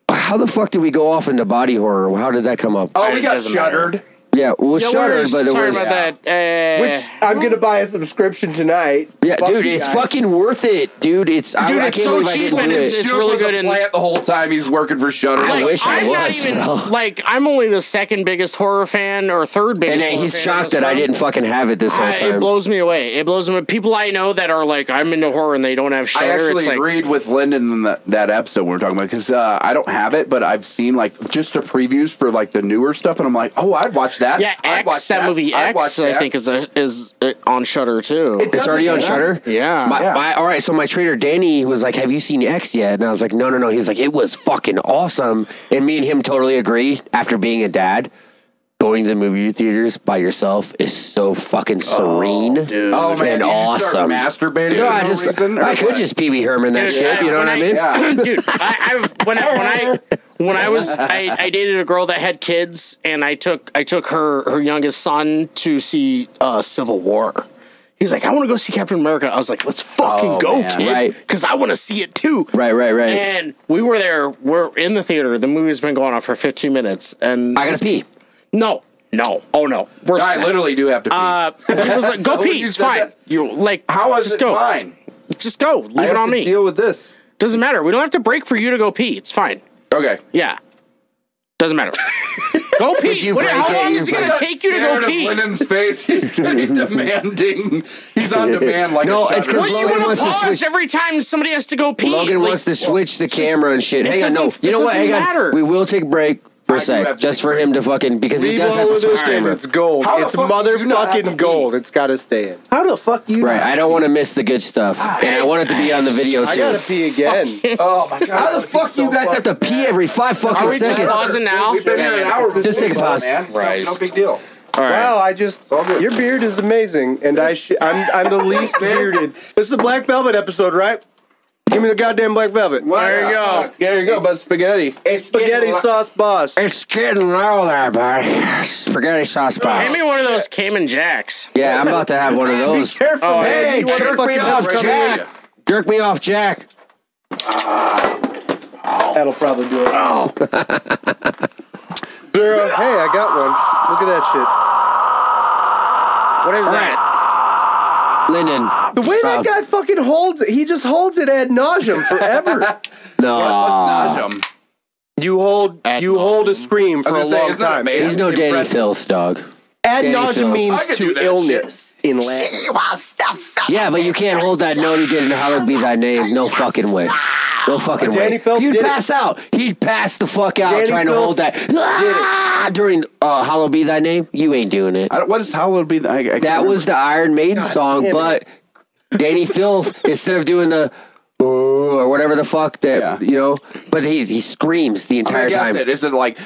how the fuck did we go off into body horror? How did that come up? Oh, we It got doesn't matter. shuddered. Yeah, it was Shudder, but it sorry was about that. Which I'm going to buy a subscription tonight. yeah, Fuck dude, you it's guys. fucking worth it, dude. It's I it's can't so believe I cheap didn't and do it's- it. it's really was good a in- plant the whole time he's working for Shudder. I wish I I'm not was, even bro. like I'm only the second biggest horror fan or third biggest. And then horror he's fan shocked at that this I point. didn't fucking have it this whole It time. blows me away. It blows me away. People I know that are like, I'm into horror and they don't have Shudder. I actually it's like, agreed with Lyndon in that episode we were talking about, because I don't have it, but I've seen like just the previews for like the newer stuff, and I'm like, oh, I'd watch that. yeah, I'd watch X, that movie I'd watch X, I that. think is on Shudder too. It's already on Shudder. Yeah. All right, so my trader Danny was like, "Have you seen X yet?" And I was like, "No." He was like, "It was fucking awesome." And me and him totally agree after being a dad. going to the movie theaters by yourself is so fucking serene man, and you awesome. start masturbating. No, I could just Pee Wee Herman that Dude, shit. You know what I mean? Yeah. Dude, I dated a girl that had kids, and I took her youngest son to see Civil War. He's like, I want to go see Captain America. I was like, let's fucking go, man. kid, Right. because I want to see it too. Right. And we were there. We're in the theater. The movie's been going on for 15 minutes, and I gotta pee. No. Oh no. Worse I than that. literally do have to pee. He was like, go when pee. you It's said fine. that- You like How is just it go. fine? Just go. Leave I it have on to me. deal with this. Doesn't matter. We don't have to break for you to go pee. It's fine. Okay. Yeah. Doesn't matter. Go pee. you break How it, long you is it going to break- take you to go pee? Lyndon's face. He's getting demanding. He's on demand like No, a it's shutter. 'cause Well, you Logan want to wants to pause switch- every time somebody has to go pee. Logan Like, wants to switch the camera and shit. it Hang on, no. doesn't- You it know what? doesn't Hang on. matter. We will take a break for I a do sec, have to just take for a him to fucking, because he Leave does have all to of switch this in. camera. It's gold. How the It's fuck do you not have to motherfucking pee? gold. It's got to stay in. How the fuck you? Right, I don't want to miss the good stuff, and I want it to be on the video I too. gotta pee again. Oh my god! How the fuck you guys have to pee every 5 Are fucking we just seconds? pausing now? We've been here an hour. Just take a pause. man. No big deal. All right. Wow, all good. your beard is amazing, and I'm the least bearded. This is a Black Velvet episode, right? Give me the goddamn Black Velvet. There you go. There you go, but spaghetti. It's Spaghetti sauce boss. It's getting low there, buddy. Spaghetti sauce box. Hand me one of those Cayman Jacks. Yeah, I'm about to have one of those. Careful, Oh, man. Hey, You wanna jerk me fucking off, come Jack. in? Jerk me off, Jack. That'll probably do it. Zero. Hey, I got one. Look at that What is that? Lyndon. shit. The way that guy fucking holds it, he just holds it ad nauseum forever. No. You hold a scream for I a was gonna say, long isn't that time. amazing? He's no Danny Filth, dog. Ad Danny nauseum Filth. means I could do to that illness in Latin. Yeah, but you can't hold that note he did in Hallowed Be Thy Name. No fucking way. No fucking way. Danny Filth You'd did it. pass out. He'd pass the fuck out Danny trying to Filth hold that. During Hallowed Be Thy Name, you ain't doing it. What is how would be? That was the Iron Maiden song, damn but Danny Filth, instead of doing the or whatever the fuck that, you know, but he screams the entire time. Is it like?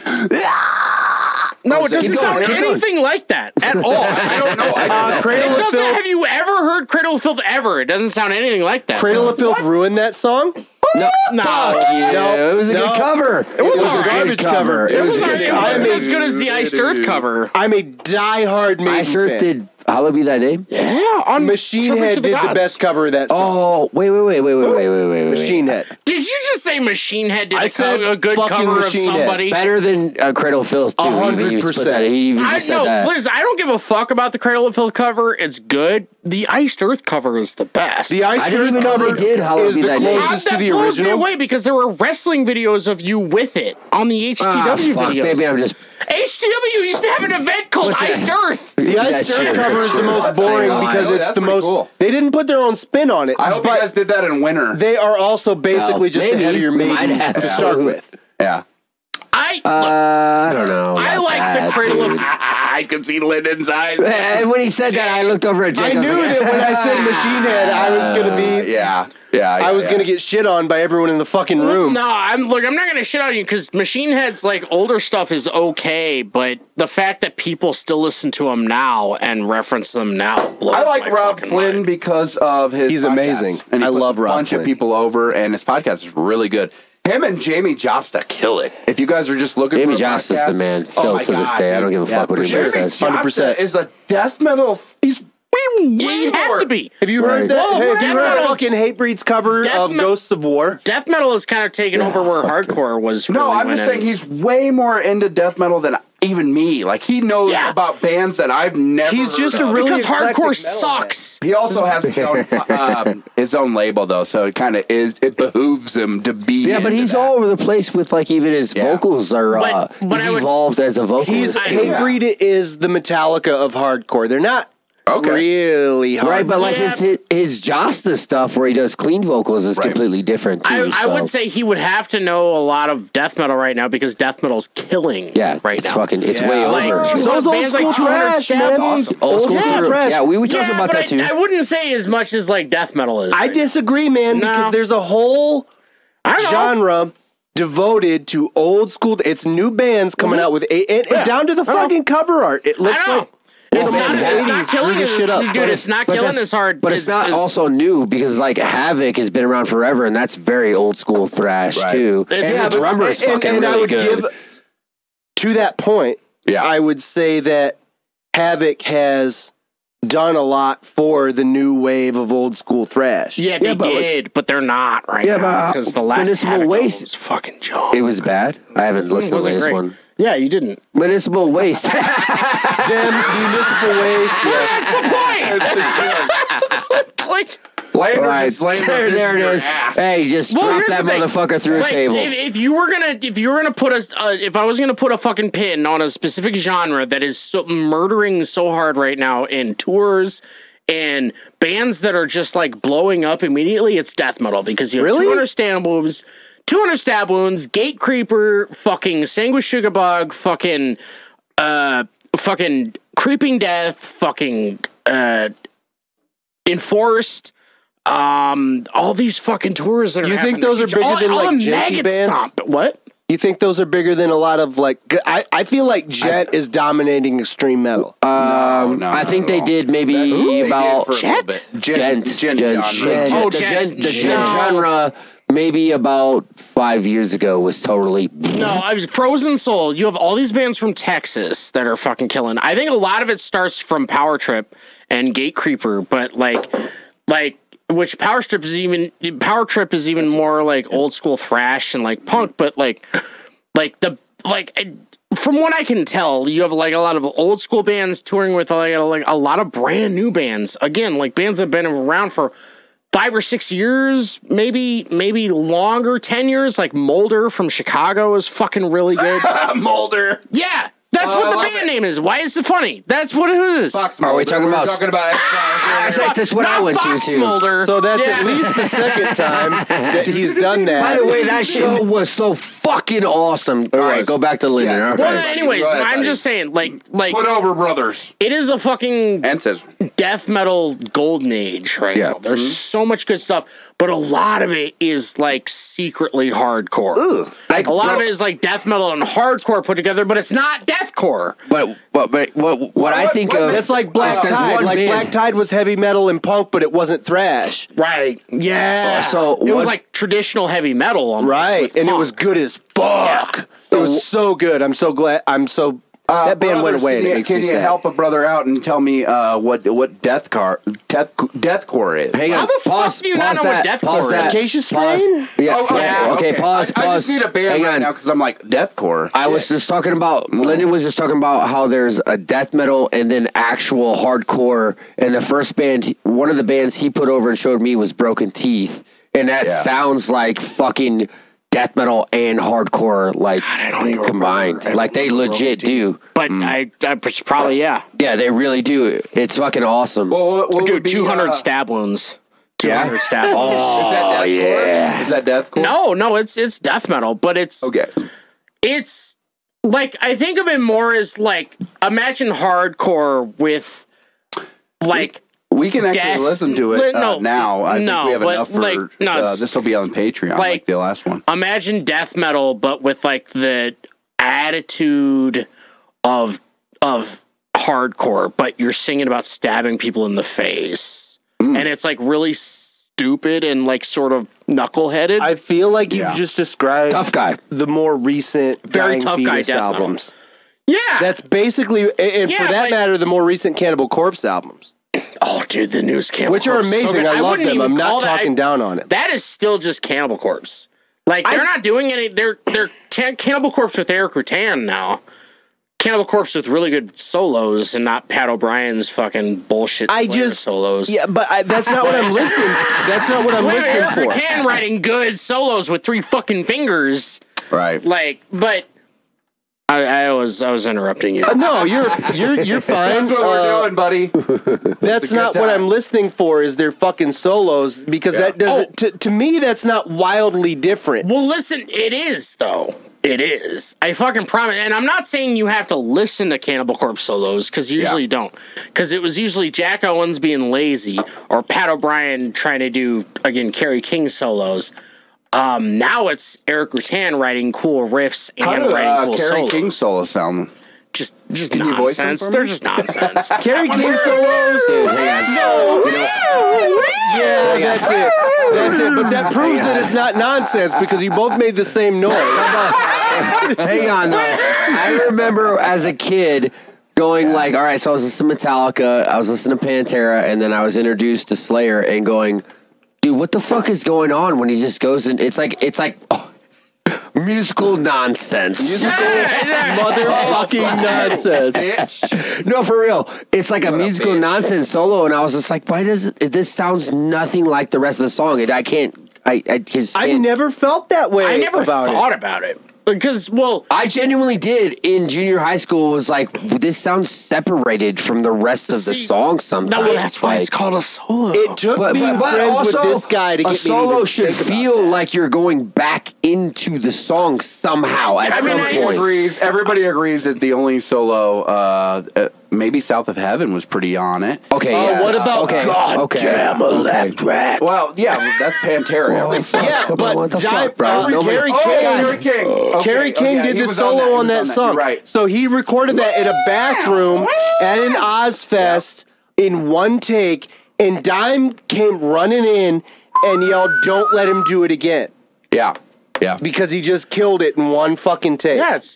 No, it doesn't Keep going, sound keep going. anything like that at all. I don't know. Cradle of Filth. Have you ever heard Cradle of Filth ever? It doesn't sound anything like that. Cradle of Filth ruined that song? No, No. fuck you. No, It was a no. good cover. It was a alright. good Garbage cover. It was a wasn't good cover. as good as the Iced Earth cover. I'm a diehard Maiden Ice Earth fan. did Hallowed Be Thy Name? Yeah, on Machine Tribute Head to did the Gods. best cover of that song. Oh, wait. Machine Head. Did you just say Machine Head did I said a good fucking cover of Machine Head. somebody? Better than Cradle of Filth, too. 100%. He even I just said know, that. Liz, I don't give a fuck about the Cradle of Filth cover. It's good. The Iced Earth cover is the best. The Ice I didn't Earth even know cover they did Hallowed is Be the Thy Name. closest that to the blows me original. away because there were wrestling videos of you with it on the HTW fuck, videos. baby, I'm just... HTW used to have an event called What's that? Iced Earth. The Ice Earth cover is the most boring because it's That's the pretty most. cool. They didn't put their own spin on it. I hope you but guys did that in winter. they are also basically just maybe. ahead of your We might Maiden have to to. start with. Yeah. I don't know. I about like that, the Cradle of. dude. I could see Lyndon's eyes. And when he said that, I looked over at Jake. I was knew like, that when I said Machine Head, I was gonna be. I was gonna get shit on by everyone in the fucking room. No, I'm not gonna shit on you because Machine Head's like older stuff is okay, but the fact that people still listen to them now and reference them now blows I like my Rob fucking Flynn mind. because of his. He's podcast. amazing. And he I puts love a Rob bunch Flynn. of people over, and his podcast is really good. Him and Jamie Josta kill it. If you guys are just looking Jamie for a Josta's podcast- the man. Still my to this God, day. I don't dude. give a fuck what for anybody sure. says. 100%. Josta is a death metal. He's He'd have to be. Have you Right. heard that? Well, Hey, have Death you heard Metal- fucking Hatebreed's cover Death of Me- Ghosts of War? Death metal is kind of taking over where hardcore was. No, really I'm just saying winning. he's way more into death metal than even me. Like he knows Yeah. about bands that I've never. He's just heard a of. really because eclectic hardcore metalhead. sucks. He also has his own label though, so it kind of is. It behooves him to be. Yeah, but into he's that. all over the place with like even his vocals are. But He's I would- evolved as a vocalist. Hatebreed is the Metallica of hardcore. They're not really hard. Right, but like Yeah. his Josta stuff where he does clean vocals is completely different too. I would say he would have to know a lot of death metal right now because death metal's killing. yeah, right it's now. fucking, it's way Like, over. two- Those old bands school like 200 trash, man. Sabins. Old school Yeah, through. trash. Yeah, we talked about but that too. I wouldn't say as much as like death metal is. I disagree, man, No. because there's a whole I know. genre devoted to old school. It's new bands coming out with and down to the fucking cover art. It looks like. It's not killing it, dude. It's not killing this hard, but it's not also new because like Havoc has been around forever, and that's very old school thrash too. And the drummer is fucking and really I would good. give to that point. Yeah. I would say that Havoc has done a lot for the new wave of old school thrash. Yeah, they did, but they're not now because the last Municipal Havoc Waste was fucking junk. It was bad. I haven't listened to this one. Yeah, you didn't. Municipal Waste. Them municipal waste. Yeah. That's the point. Like. Right. There it is. Hey, just drop that motherfucker through a table. If you were gonna put if I was gonna put a fucking pin on a specific genre that is murdering so hard right now in tours and bands that are just like blowing up immediately, it's death metal because you have 200 stab wounds, 200 stab wounds, Gate Creeper, fucking Sanguishugabog, fucking Creeping Death, fucking Enforced. All these fucking tours that are You think those are bigger than like Genty bands? What? You think those are bigger than a lot of like? I feel like Jet is dominating extreme metal. No, I think they did maybe about Jet. Gent the Gent genre. Maybe about 5 years ago was totally Frozen Soul. You have all these bands from Texas that are fucking killing. I think a lot of it starts from Power Trip and Gate Creeper, but like. Which Power Trip is even more like old school thrash and like punk, but from what I can tell, you have like a lot of old school bands touring with like a lot of brand new bands. Again, like bands that have been around for 5 or 6 years, maybe longer, 10 years. Like Molder from Chicago is fucking really good. Molder. Yeah. That's what the band name is. Why is it funny? That's what it is. Are we talking about? That's what I went to too. Molder. So that's at least the second time that he's done that. By the way, that show was so fucking awesome. All right, go back to Lyndon. Yeah. All Well, right. anyways, I'm just saying, like, Put over, brothers. it is a fucking Ancestors. death metal golden age right now. There's so much good stuff, but a lot of it is like secretly hardcore. Like a lot of it is like death metal and hardcore put together, but it's not deathcore. But what I think of It's like Black there's Tide. one Like band. Black Tide was heavy metal and punk, but it wasn't thrash. Right. Yeah. So it was what- like traditional heavy metal almost, Right, with and it punk. was good as fuck. It was so good. I'm so glad. That band went away. And it makes Can me you sad. help a brother out and tell me what deathcore is? Hang on. How the fuck pause, do you not pause know what that, deathcore pause is? that. Acacia Pause. Strain? Yeah. Okay. Pause. I just need a band Hang right on. now because I'm like deathcore. I was just talking about. Lyndon was just talking about how there's a death metal and then actual hardcore. And the first band, one of the bands he put over and showed me was Broken Teeth, and that sounds like fucking death metal and hardcore, like combined. Like they legit do. But I probably Yeah, they really do. It's fucking awesome. Well, what would Dude, be, 200 stab wounds. 200 stab wounds. Is that deathcore? yeah. Is that deathcore? No, it's death metal, but it's it's like I think of it more as like imagine hardcore with like We can actually Death- listen to it no, now. I think we have but, enough for like, no, it's- this will be on Patreon, like the last one. imagine death metal, but with like the attitude of hardcore, but you're singing about stabbing people in the face, and it's like really stupid and like sort of knuckleheaded. I feel like you just described Tough Guy. the more recent Very Dying Tough Guy Fetus death metal. albums. yeah, That's basically, and Yeah, for that but- matter, the more recent Cannibal Corpse albums, oh, dude, the news Cannibal which are Corpse is so amazing. good. I love wouldn't them. even I'm call not talking down on it. That is still just Cannibal Corpse. Like they're not doing any. They're Cannibal Corpse with Eric Rutan now. Cannibal Corpse with really good solos and not Pat O'Brien's fucking bullshit Slayer solos. Yeah, but that's not what I'm listening. That's not what I'm listening Eric for. Rutan writing good solos with 3 fucking fingers. Right. Like, but I was interrupting you. No, you're fine. That's what we're doing, buddy. That's not what I'm listening for. Is their fucking solos because that doesn't. To me, that's not wildly different. Well, listen, it is though. It is. I fucking promise. And I'm not saying you have to listen to Cannibal Corpse solos because you usually don't. Because it was usually Jack Owens being lazy or Pat O'Brien trying to do again Kerry King solos. Now it's Eric Rutan writing cool riffs and How did writing cool Kerry solos. King's solo sound? Just Can you voice them nonsense. for me? They're just nonsense. Kerry King solos. Dude, hang on. Yeah, that's it. That's it. But that proves that it's not nonsense because you both made the same noise. Hang on, though. I remember as a kid going like, all right, so I was listening to Metallica, I was listening to Pantera, and then I was introduced to Slayer and going, dude, what the fuck is going on when he just goes in? It's like musical nonsense. Motherfucking nonsense. No, for real. It's like a musical nonsense solo, and I was just like, why does this sounds nothing like the rest of the song? I just I can't. never felt that way. I never about thought it. about it. Because, well, I genuinely did in junior high school. Was like, this sounds separated from the rest of the song sometimes. no, that's why it's called a solo. It took me friends with this guy to get a me solo to should think about feel like you're going back into the song somehow at some point. Everybody agrees that the only solo, maybe South of Heaven, was pretty on it. Okay, yeah. what about Goddamn Electric? Well, yeah, that's Pantera. Yeah, but what the fuck, bro? Kerry King. Kerry King did the solo on that song. Right. So he recorded that in a bathroom at an Ozfest in one take, and Dime came running in and yelled, "Don't let him do it again." Yeah. Because he just killed it in one fucking take. Yeah, it's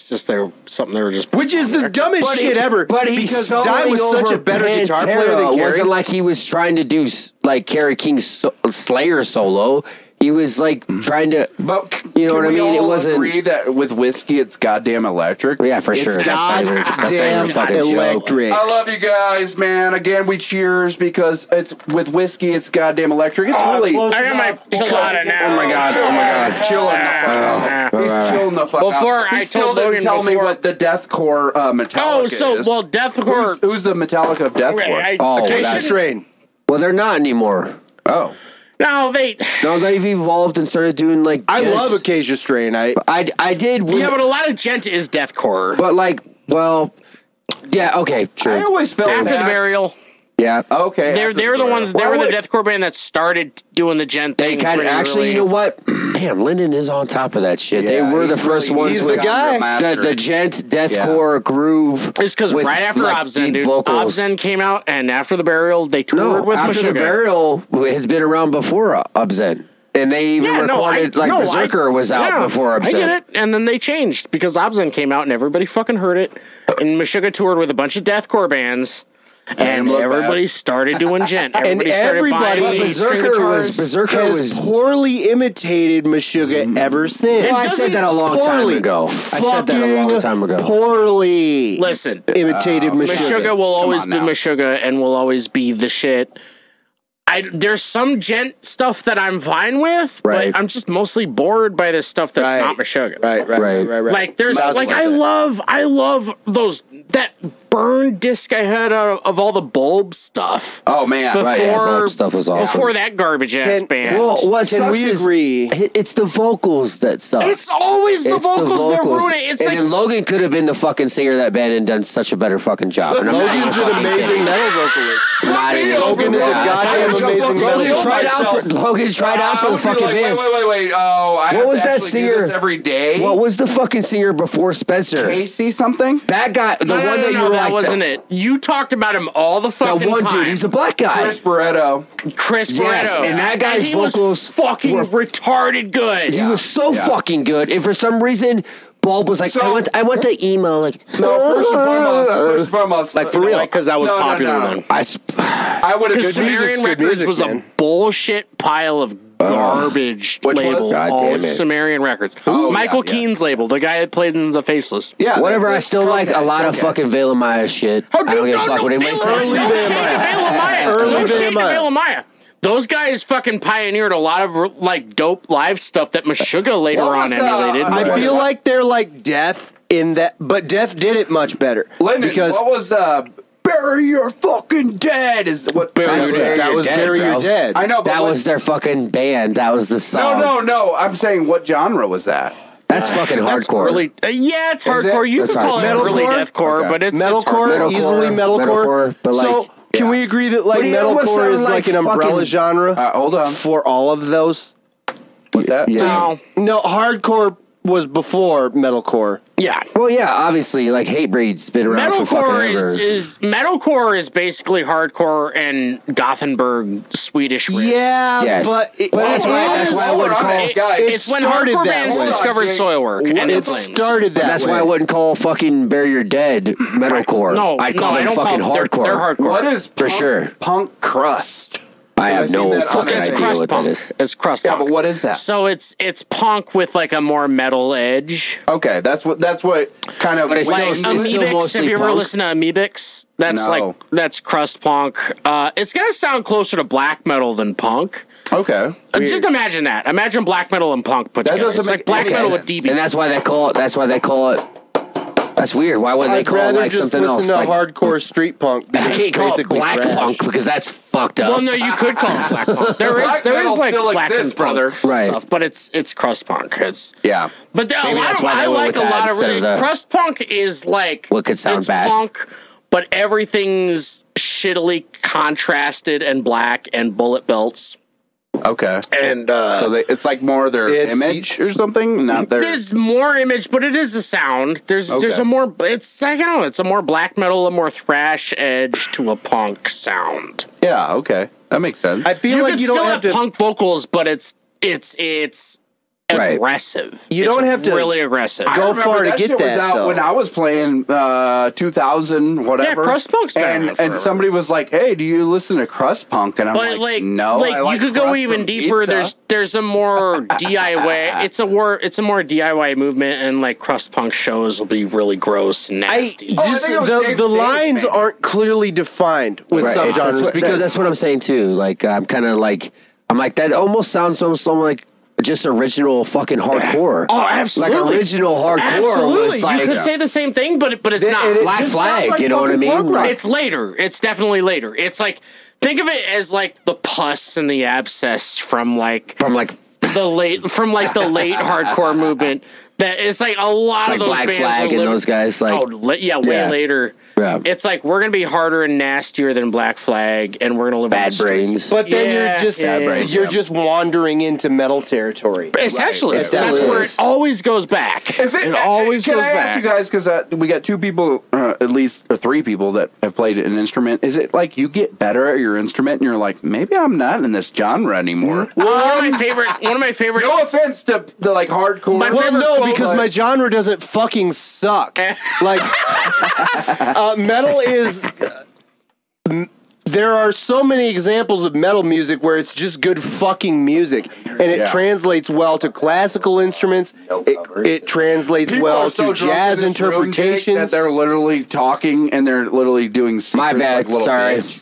just something they were just... Which is the dumbest shit ever. But he's because Dime was such a better guitar player than It Kerry. wasn't like he was trying to do like Kerry King's Slayer solo. He was like trying to, But you know what I mean? It All wasn't. agree that with whiskey, it's goddamn electric. Yeah, for sure. That's not even a fucking joke. Electric. I love you guys, man. Again, we cheers because it's with whiskey. It's goddamn electric. It's really. I got my chilada now. Oh my god! Chilling the fuck out. He's chilling the fuck out. Before I He still told didn't Logan tell me before- what the deathcore Metallica is. Deathcore... Who's the Metallica of deathcore? Acacia Strain. Well, they're not anymore. Oh. No, they've evolved and started doing like. I Gent. love Acacia Strain. I did. yeah, but a lot of gent is deathcore. But like, well, yeah, okay, sure. I always felt After the Burial, yeah. Okay. they're the ones. They were the deathcore band that started doing the gent They thing. kind of actually, early. you know what? Damn, Lyndon is on top of that shit. They were the first ones he's with the guy. the gent deathcore groove. It's because with, right after like, Obscene, deep dude, vocals. Obscene came out, and after the Burial, they toured with after the Meshuggah. Burial has been around before Obscene. And they even recorded, Berserker was out before Obscene. I get it. And then they changed because Obscene came out and everybody fucking heard it. And Meshuggah toured with a bunch of deathcore bands. And everybody started doing gent. Everybody Berserker was poorly imitated Meshuggah ever since. Well, I said that a long time ago. Poorly. Listen, imitated Meshuggah will always be Meshuggah and will always be the shit. There's some gent stuff that I'm fine with, but I'm just mostly bored by this stuff that's not Meshuggah. Right. Like there's I love those that burn disc I had of all the bulb stuff. Oh man, before stuff was awesome. Before that garbage ass band. Well, what can we agree? It's the vocals that suck. It's always the vocals that ruin it. It's and then Logan could have been the fucking singer of that band and done such a better fucking job. And Logan's an amazing metal vocalist. Logan is a goddamn amazing metal. Logan tried out for the fucking band. Wait. Oh, what was that singer every day? What was the fucking singer before Spencer? Casey something? That guy, the one that you were that wasn't it. You talked about him all the fucking time. That one time. dude, he's a black guy. Chris Barretto. Yes, and that guy's vocals was fucking retarded good. He was so fucking good, and for some reason, Bulb was like, I want the emo, like. No, first and foremost, like for real, because I was popular then. I would have. Sumerian Records was a bullshit pile of garbage label. All Sumerian Records. Michael Keene's label, the guy that played in The Faceless. Yeah, whatever. I still like a lot of fucking Veil of Maya shit. I don't give a fuck what anybody says. No shade to Veil of Maya. Those guys fucking pioneered a lot of like dope live stuff that Meshuggah later on emulated. I feel like they're like Death in that, but Death did it much better. Lyndon, because what was Bury Your Fucking Dead is what that was Bury Your Dead. I know, but that was their fucking band. That was the song. No. I'm saying, what genre was that? That's fucking hardcore. Really, yeah, it's hardcore. You That's could call it early deathcore, but it's metalcore, easily metalcore. But like, so can we agree that like metalcore is like an umbrella genre? Hold on. For all of those. What's that? No. No, hardcore was before metalcore. Yeah. Well, yeah, obviously, like Hatebreed's been around for fucking ever. Metalcore is basically hardcore and Gothenburg Swedish riffs. Yeah, Yes. but that's why I wouldn't call. It's when started hardcore that bands way. discovered Soilwork and It Flames. started that That's way. why I wouldn't call fucking Bury Your Dead metalcore. No, I'd call I them don't fucking call them, hardcore. They're hardcore. What is For sure. punk crust? I have I've seen no that on fucking there. It's idea crust what that punk. is. It's crust Yeah, punk. but what is that? So it's punk with like a more metal edge. Okay, that's what kind of But it's Like still- still Amoebix. mostly Have you ever punk? listened to Amoebix? That's No. that's crust punk. It's gonna sound closer to black metal than punk. okay. Just imagine that. Imagine black metal and punk put That together. doesn't It's like make black any metal with sense. DB. And that's why they call it. That's weird. Why wouldn't they I'd call it rather like just something listen else? to Like, hardcore street punk. I Because can't it's call it basically black thrash. punk because that's fucked up. Well, no, you could call it black punk. There Black is metal like still black exists, and punk brother. Right. stuff, but it's crust punk. Yeah. But there, Maybe that's why I they went like with a that lot of instead of the- crust punk is like What could sound it's bad. punk, but everything's shittily contrasted and black and bullet belts Okay. and So it's like more their It's- image or something, not their. there's more image, but it is a sound. There's Okay. a more it's I don't know, it's a more black metal, a more thrash edge to a punk sound. Yeah. Okay, that makes sense. I feel You like could you still don't have have to. punk vocals, but it's Right. aggressive. You It's don't have to really aggressive. go I remember far to that get shit was that, out though. when I was playing 2000 whatever. Yeah, crust punk's been around and forever. somebody was like, "Hey, do you listen to crust punk?" And I'm But like, "No." I like you could go crust even from deeper. pizza. There's a more DIY. It's a more DIY movement, and like crust punk shows will be really gross and I nasty. I just think it was the Dave lines Stave, man. aren't clearly defined with Right, that's subgenres what- because that's what I'm saying too. Like I'm kind of like that almost sounds almost like just original fucking hardcore. Oh, absolutely. Like original hardcore Absolutely, was like you could say the same thing, but it's not. and it Black just Flag, sounds like you know what I fucking mean? punk rock. Like- It's later. It's definitely later. It's like think of it as like the pus and the abscess from like the late hardcore movement. That it's like a lot like of those Black bands Flag were and those guys. Like way Yeah. later. Yeah. It's like we're gonna be harder and nastier than Black Flag, and we're gonna live on Bad the street. Brains. But then Yeah, you're just yeah, yeah. you're just wandering into metal territory. Essentially, Right, that's it where is. it always goes back. Is it always can goes I ask back. you guys because we got two people, at least or three people that have played an instrument. Is it like you get better at your instrument and you're like, maybe I'm not in this genre anymore? One of my favorite. No offense to like hardcore. My Well, favorite no, quote, because but- my genre doesn't fucking suck. Like, metal is. There are so many examples of metal music where it's just good fucking music, and it Yeah. translates well to classical instruments. It translates People well are so to drunk jazz in this room, Jake, interpretations. that they're literally talking and they're literally doing secrets My bad, like little sorry. bitch.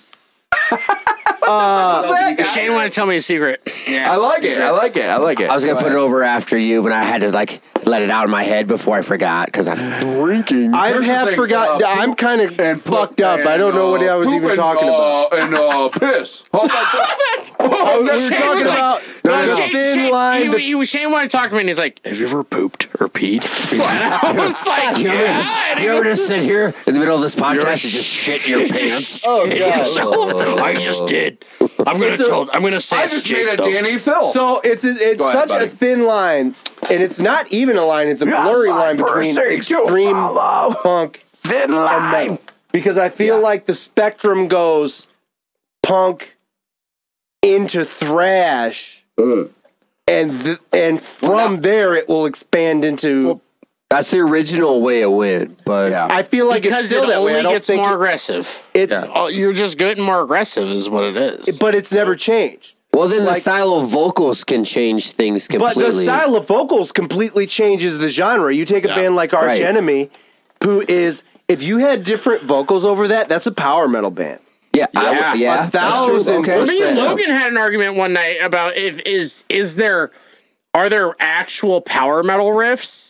Shane wanted to tell me a secret. I like it. I like it. I like it. I was gonna put it over after you, but I had to like let it out in my head before I forgot because I'm drinking. I Here's the have thing, forgot. I'm kind of and fucked up. I don't know what I was poop even and, talking about. And piss. How about that? We were Shane talking was like- about No, the Shane, thin line. Shane wanted to talk to me, and he's like, "Have you ever pooped or peed?" And I was like, You ever, "Yeah." just, And you he ever goes, just sit here in the middle of this podcast and just shit in your pants? Oh god. I just did. I'm gonna say I it's just Jake, made a though. Danny Phil. So it's Go ahead, such buddy. a thin line, and it's not even a line. It's a blurry line between extreme punk Thin and metal. Because I feel like the spectrum goes punk into thrash, and from there it will expand into. That's the original way it went, but Yeah. I feel like Because it's still it that way. I only don't gets think more aggressive. it's, Oh, you're just getting more aggressive, is what it is. but it's never changed. well, then the like- style of vocals can change things But completely. the style of vocals completely changes the genre. You take a band like Arch Right. Enemy, who is, if you had different vocals over that, that's a power metal band. yeah, Yeah. that's true. 1,000%. Okay. Me and Logan had an argument one night about are there actual power metal riffs,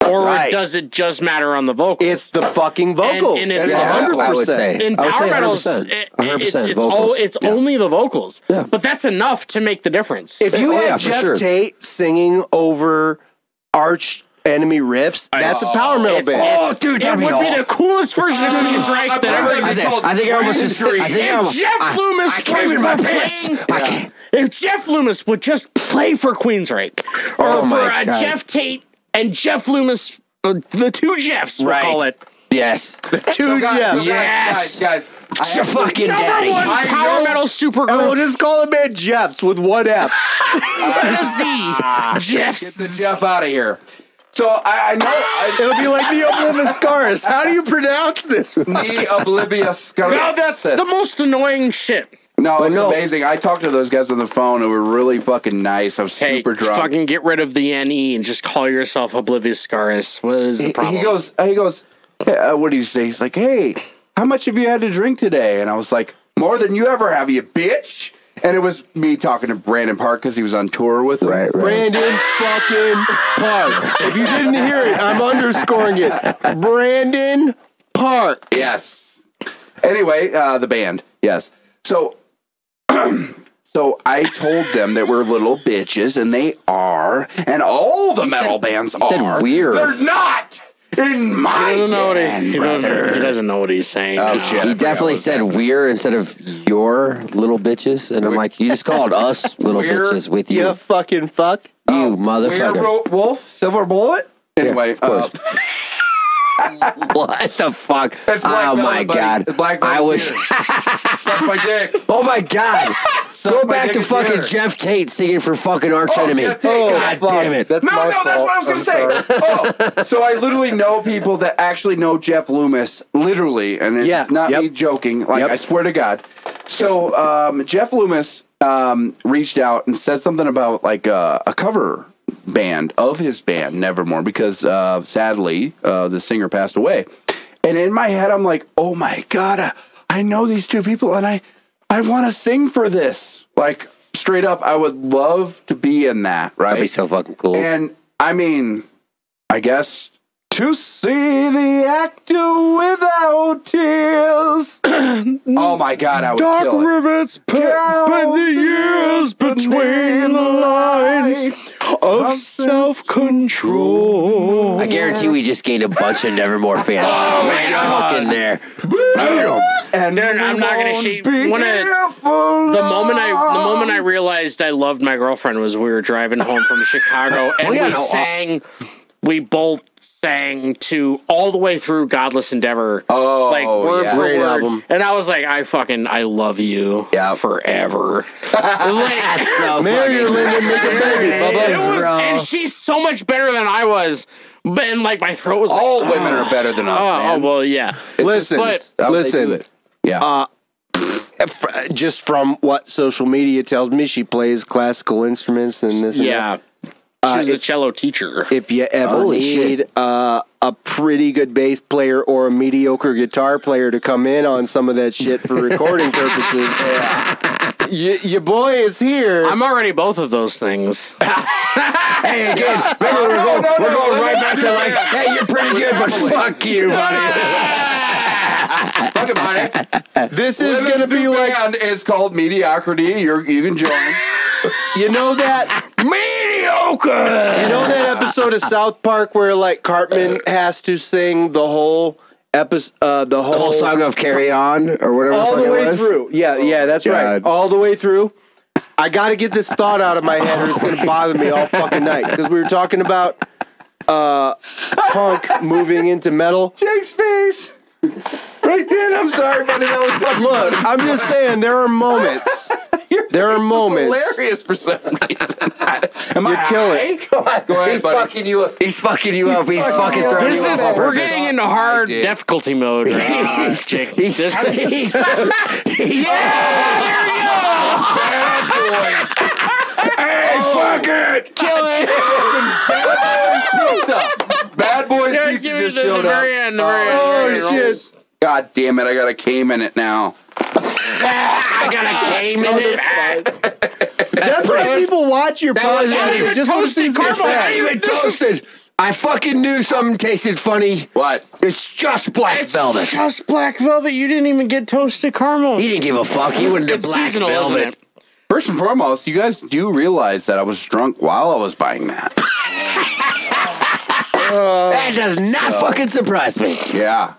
or Right. does it just matter on the vocals? It's the fucking vocals. And it's It's the 100%. I would say. in I would power say metals, 100%. 100% it's vocals. only the vocals. Yeah. But that's enough to make the difference. If you Oh, had yeah, for Jeff sure. Tate singing over Arch Enemy riffs, that's a power metal band. Oh, dude, it that'd be would be all- the coolest version of Ian's Reich that ever existed. I think I almost just. I think I If almost. Jeff Loomis I can't read my pants. playing, I can't. if Jeff Loomis would just play for Queensryche or for Jeff Tate and Jeff Loomis, the two Jeffs, we'll call it. Yes. The two Jeffs. Yes. Guys. Your fucking daddy. Number one power metal supergroup. We'll just call them man Jeffs with one F. And a Z. Jeffs. Get the Jeff out of here. So I know It'll be like the Oblivious Scars. How do you pronounce this? the Oblivious Scars. No, that's the most annoying shit. No, it's amazing. I talked to those guys on the phone who were really fucking nice. I was super drunk. Fucking get rid of the NE and just call yourself Oblivious Scars. What is the problem? He goes, hey, what do you say? He's like, hey, how much have you had to drink today? And I was like, more than you ever have, you bitch. And it was me talking to Brandon Park because he was on tour with him. Right. Brandon fucking Park. If you didn't hear it, I'm underscoring it. Brandon Park. Yes. Anyway, the band. Yes. So I told them that we're little bitches, and they are, and all the metal bands are. Weird. They're not in my He brother. doesn't know what he's saying. Oh, shit. He definitely said we're instead of your little bitches. And I'm like, you just called us little We're- bitches with you. You fucking fuck. You motherfucker. Wolf, Silver Bullet. Anyway, of course. What the fuck? It's Black Oh Velvet, my buddy. God. It's Black I Velvet's wish. suck my dick. Oh my God. Suck Go my back dick to is fucking here. Jeff Tate singing for fucking Arch Enemy. Jeff Tate. God fuck. damn it. That's No, my that's fault. what I was going to I'm say. sorry. Oh, so I literally know people that actually know Jeff Loomis, literally, and it's Yeah, not yep. me joking. Like, Yep. I swear to God. So Jeff Loomis reached out and said something about like a cover band of his band, Nevermore, because sadly the singer passed away. And in my head, I'm like, oh my God, I know these two people, and I want to sing for this. Like, straight up, I would love to be in that, right? That'd be so fucking cool. And I mean, I guess to see the actor without tears. Oh my God, I would kill it. rivets bend the years between the lines of self-control. I guarantee we just gained a bunch of Nevermore fans. Oh my God. Fucking there. And I'm not gonna shake. The moment I realized I loved my girlfriend was we were driving home from Chicago and we both sang to all the way through Godless Endeavor. Oh, like word yeah. for Great word. album. And I was like, I love you forever. Like, Marry your Lyndon, make a baby, it Bubba. was, and she's so much better than I was. But and like my throat was like, all women are better than us, man. well, yeah. Listen, But- How they do listen. it. Yeah. Just from what social media tells me, she plays classical instruments and this and that. Yeah. She was a cello teacher. If you ever Holy need a pretty good bass player or a mediocre guitar player to come in on some of that shit for recording purposes, your boy is here. I'm already both of those things. Hey, again, remember we're going right back to like, hey, you're pretty good, but fuck you, buddy. Talk about it. This is going to be like, band is called Mediocrity. You can join. you know that Mediocre! You know that episode of South Park where like Cartman has to sing the whole episode, the whole song of Carry On or whatever. all the fuck it way was? through? Yeah, that's right, God. all the way through. I got to get this thought out of my head, or it's going to bother me all fucking night because we were talking about punk moving into metal. Jake's face. Right then, I'm sorry, buddy. That was Look, I'm just saying there are moments. There are moments. hilarious for some reason. You're killing. Go ahead, He's buddy. fucking you up. He's fucking you up. He's fucking throwing This you is up. we're getting into hard did. difficulty mode. Jake. He's This is Hey, fuck it! kill it. Bad Boys Yeah, Pizza give me just the showed very up. end. The very end. Oh, shit. God damn it, I got a K minute now. I got a game in it. That's why people watch your podcast. Just want to see toasted caramel. success. Not even toasted. I fucking knew something tasted funny. What? It's just black velvet. Just black velvet. You didn't even get toasted caramel. He didn't give a fuck. He wouldn't have It's black seasonal, isn't velvet. it? First and foremost, you guys do realize that I was drunk while I was buying that. That does not fucking surprise me. Yeah.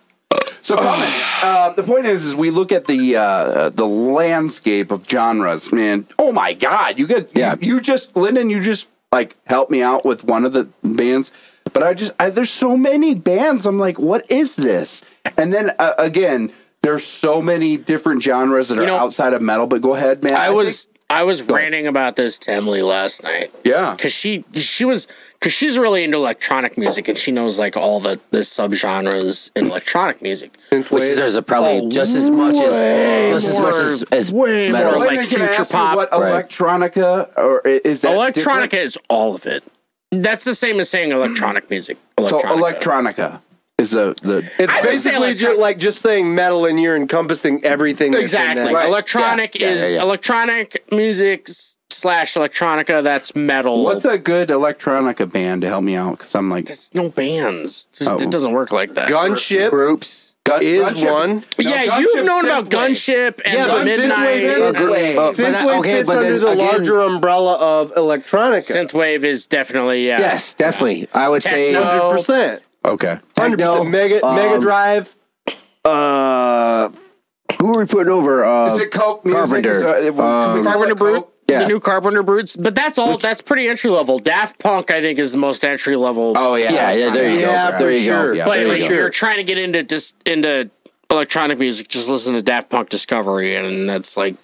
So, the point is we look at the landscape of genres, man. Oh my God, you just Lyndon, you just like helped me out with one of the bands, but there's so many bands. I'm like, what is this? And then again, there's so many different genres that are outside of metal. But go ahead, man. I was ranting about this to Emily last night. Yeah, because she's really into electronic music and she knows like all the subgenres in electronic music, which there's probably just as much as metal, more like future pop. What electronica or is that? Electronica different? is all of it. That's the same as saying electronic music. So electronica is the it's basically just saying metal, and you're encompassing everything. Exactly. Right. Electronic is electronic music / electronica. That's metal. What's a good electronica band to help me out? Because I'm like, there's no bands. It doesn't work like that. Gunship groups is one. You've known about Gunship and Midnight. Synthwave fits under the larger umbrella of electronica. Synthwave is definitely yes, definitely. I would say 100%. Okay. 100%. Mega Drive. Who are we putting over? Is it Coke music? Carpenter. Carpenter Brute. Yeah. The new Carpenter Brutes. But that's all. That's pretty entry level. Daft Punk, I think, is the most entry level. Oh yeah. Yeah. There you go. Yeah, There you go. sure. But if you're trying to get into electronic music, just listen to Daft Punk Discovery, and that's like.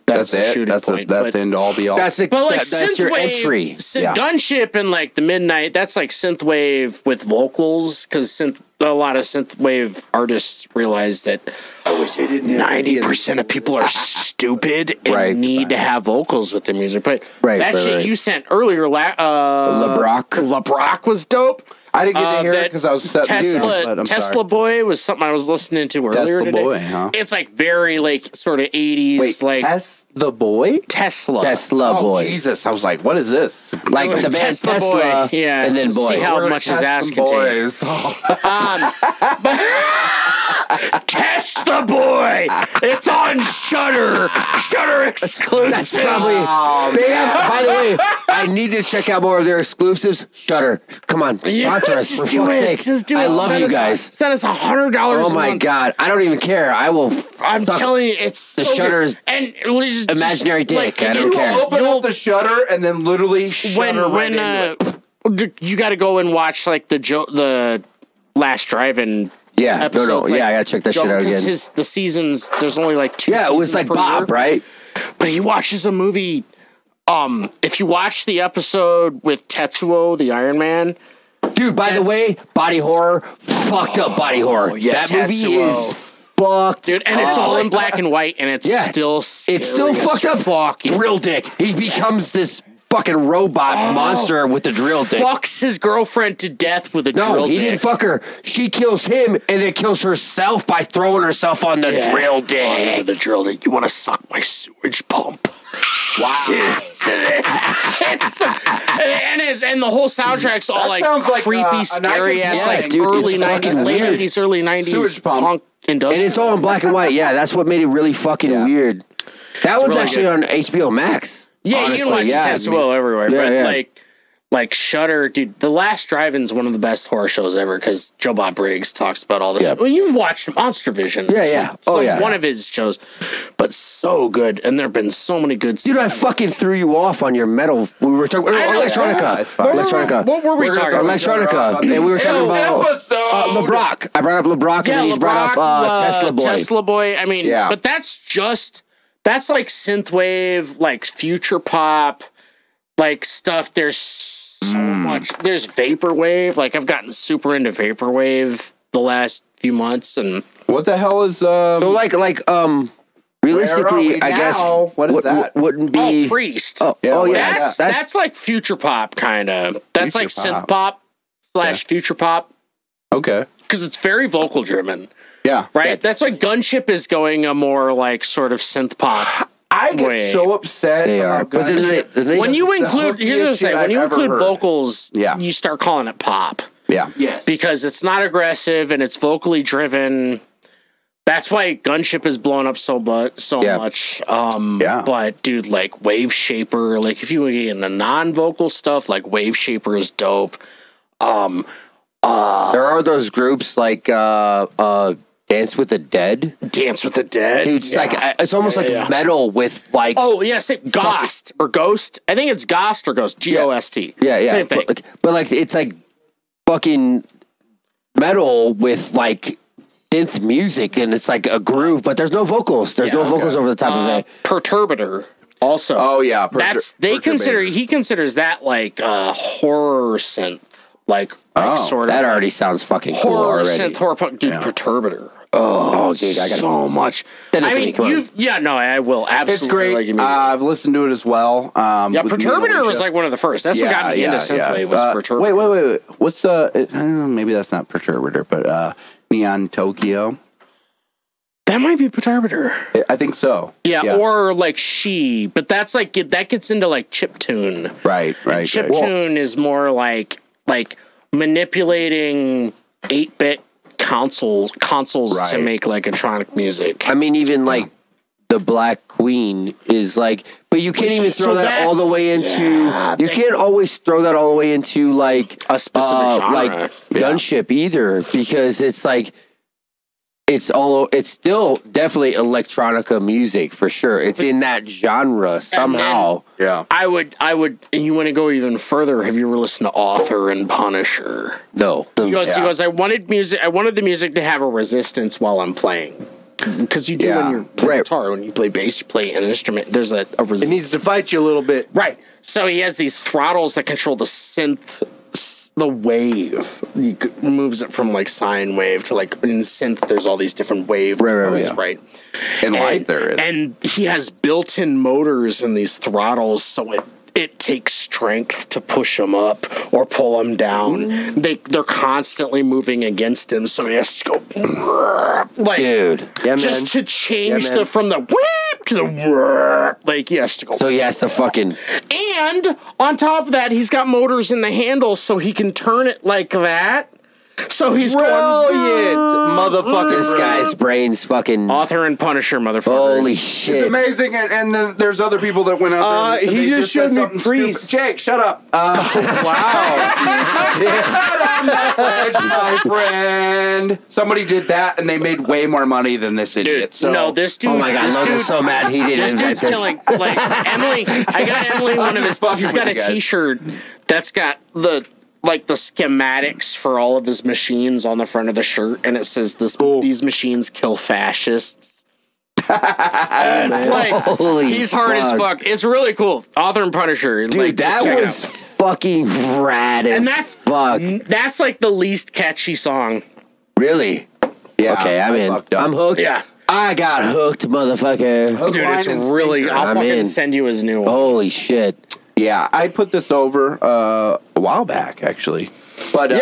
That's the shooting point. That's end all be all. That's your entry. Gunship and like the Midnight, that's like synthwave with vocals, because a lot of synthwave artists realize that 90% of people are stupid and need to have vocals with their music. But that shit you sent earlier, LeBrock was dope. I didn't get to hear it because I was Tesla Boy was something I was listening to earlier today. Boy, huh? It's like very like sort of 80s. Wait, like the Boy? Tesla Boy. Jesus, I was like, what is this? Like the band Tesla Boy. Yeah, and then Boy. See how much his ass can take. Tesla Boy. It's on Shudder exclusive. That's probably. By the way, I need to check out more of their exclusives. Shudder, come on, sponsor us for fuck's sake. Just do it. I love you guys. Send us $100. Oh my God, I don't even care. I will. I'm telling you, it's the so Shudder's good. And just, imaginary dick. I don't You care. open up the shutter and then literally shutter right into it. You got to go and watch like the Last Drive-In. Yeah, episodes, I gotta check that shit out again. The seasons, there's only like 2 seasons. Yeah, it was like per Bob, year. right? But he watches a movie. If you watch the episode with Tetsuo, the Iron Man, dude. By the way, body horror, fucked up body horror. Yeah, that movie is fucked, dude, and it's all in black and white, and it's still fucked up. Fucking drill dick. He becomes this fucking robot monster with the drill dick. Fucks his girlfriend to death with a drill dick. No, he didn't fuck her. She kills him and then kills herself by throwing herself on the drill dick. The drill dick. You want to suck my sewage pump? Wow. and the whole soundtrack's all like creepy, scary ass, like early 90s, late 80s, early 90s punk industrial. And it's all in black and white. Yeah, that's what made it really fucking weird. That was actually on HBO Max. Yeah, honestly, you can watch Tetsuo everywhere, but like Shudder, dude. The Last Drive-In's one of the best horror shows ever because Joe Bob Briggs talks about all this. Yeah. Well, you've watched Monster Vision, one of his shows, but so good. And there've been so many good. Dude, I fucking threw you off on your metal. We were talking electronica. What were we talking about? Electronica, and we were talking about LeBrock. I brought up LeBrock, and he brought up Tesla Boy. Tesla Boy. I mean, but that's like synthwave, like future pop, like stuff. There's so much. There's vaporwave. Like I've gotten super into vaporwave the last few months. And what the hell is so like realistically, I guess what is that? Wouldn't be Priest. That's like future pop kind of. That's like synth pop / future pop. Okay, because it's very vocal driven. Yeah. Right? Yeah. That's like Gunship is going a more like sort of synth pop. I get so upset. They are. But when you include, here's what I'm saying, when you include vocals, you start calling it pop. Yeah. Yes. Because it's not aggressive and it's vocally driven. That's why Gunship is blowing up so much. But dude, like Wave Shaper, like if you get into non-vocal stuff, like Wave Shaper is dope. There are those groups like Dance with the Dead. Dance with the Dead. Dude, it's like it's almost like metal with like. Oh yeah, same. Ghost or Ghost. I think it's Ghost or Ghost. G-O-S-T. Yeah, yeah. Same thing. But like it's like fucking metal with like synth music, and it's like a groove, but there's no vocals. There's no vocals over the top of it. Perturbator. Also. Oh yeah, he considers that like horror synth. Like sort of that already sounds fucking cool horror already. synth horror punk, dude. Perturbator. Oh, dude, I got so much. I will absolutely. It's great. I've listened to it as well. Perturbator was like one of the first. That's what got me into synthwave. Was Perturbator. Wait. What's maybe that's not Perturbator, but Neon Tokyo. That might be Perturbator. I think so. Yeah, or like She, but that's like that gets into like chiptune. Right. Chiptune is more like manipulating 8-bit consoles to make like electronic music. I mean, even like the Black Queen is like, but you can't even throw that all the way into. You can't always throw that all the way into like a specific genre, like Gunship either, because it's like. It's still definitely electronica music for sure. It's in that genre somehow. I would, and you want to go even further. Have you ever listened to Author and Punisher? No. He goes, I wanted the music to have a resistance while I'm playing. Because you do when you're playing guitar, when you play bass, you play an instrument, there's a resistance. It needs to fight you a little bit. Right. So he has these throttles that control the synth, the wave. He moves it from like sine wave to like in synth. There's all these different waves, right? And light there is. And he has built-in motors in these throttles, so it takes strength to push them up or pull them down. They're constantly moving against him, so he has to go like, dude, just to change from the whip to the like he has to go. So he has to fucking. And on top of that, he's got motors in the handle, so he can turn it like that. So he's brilliant, motherfucker. This guy's brain's fucking Author and Punisher, motherfucker. Holy shit! It's amazing, and then there's other people that went out there. He just showed me priest. Jake, shut up! Wow, my friend. Somebody did that, and they made way more money than this idiot. So. No, this dude. Oh my god, Logan's so mad he didn't. This dude's killing. Like Emily, I got Emily one of his. He's got a T-shirt that's got the schematics for all of his machines on the front of the shirt, and it says these machines kill fascists. It's like he's hard as fuck. It's really cool. Author and Punisher, dude, that was fucking rad as fuck. That's like the least catchy song. Really? Yeah. Okay, I'm in. I'm hooked. Yeah. I got hooked, motherfucker. Dude, it's really. I'll fucking send you his new one. Holy shit. Yeah, I put this over a while back, actually. But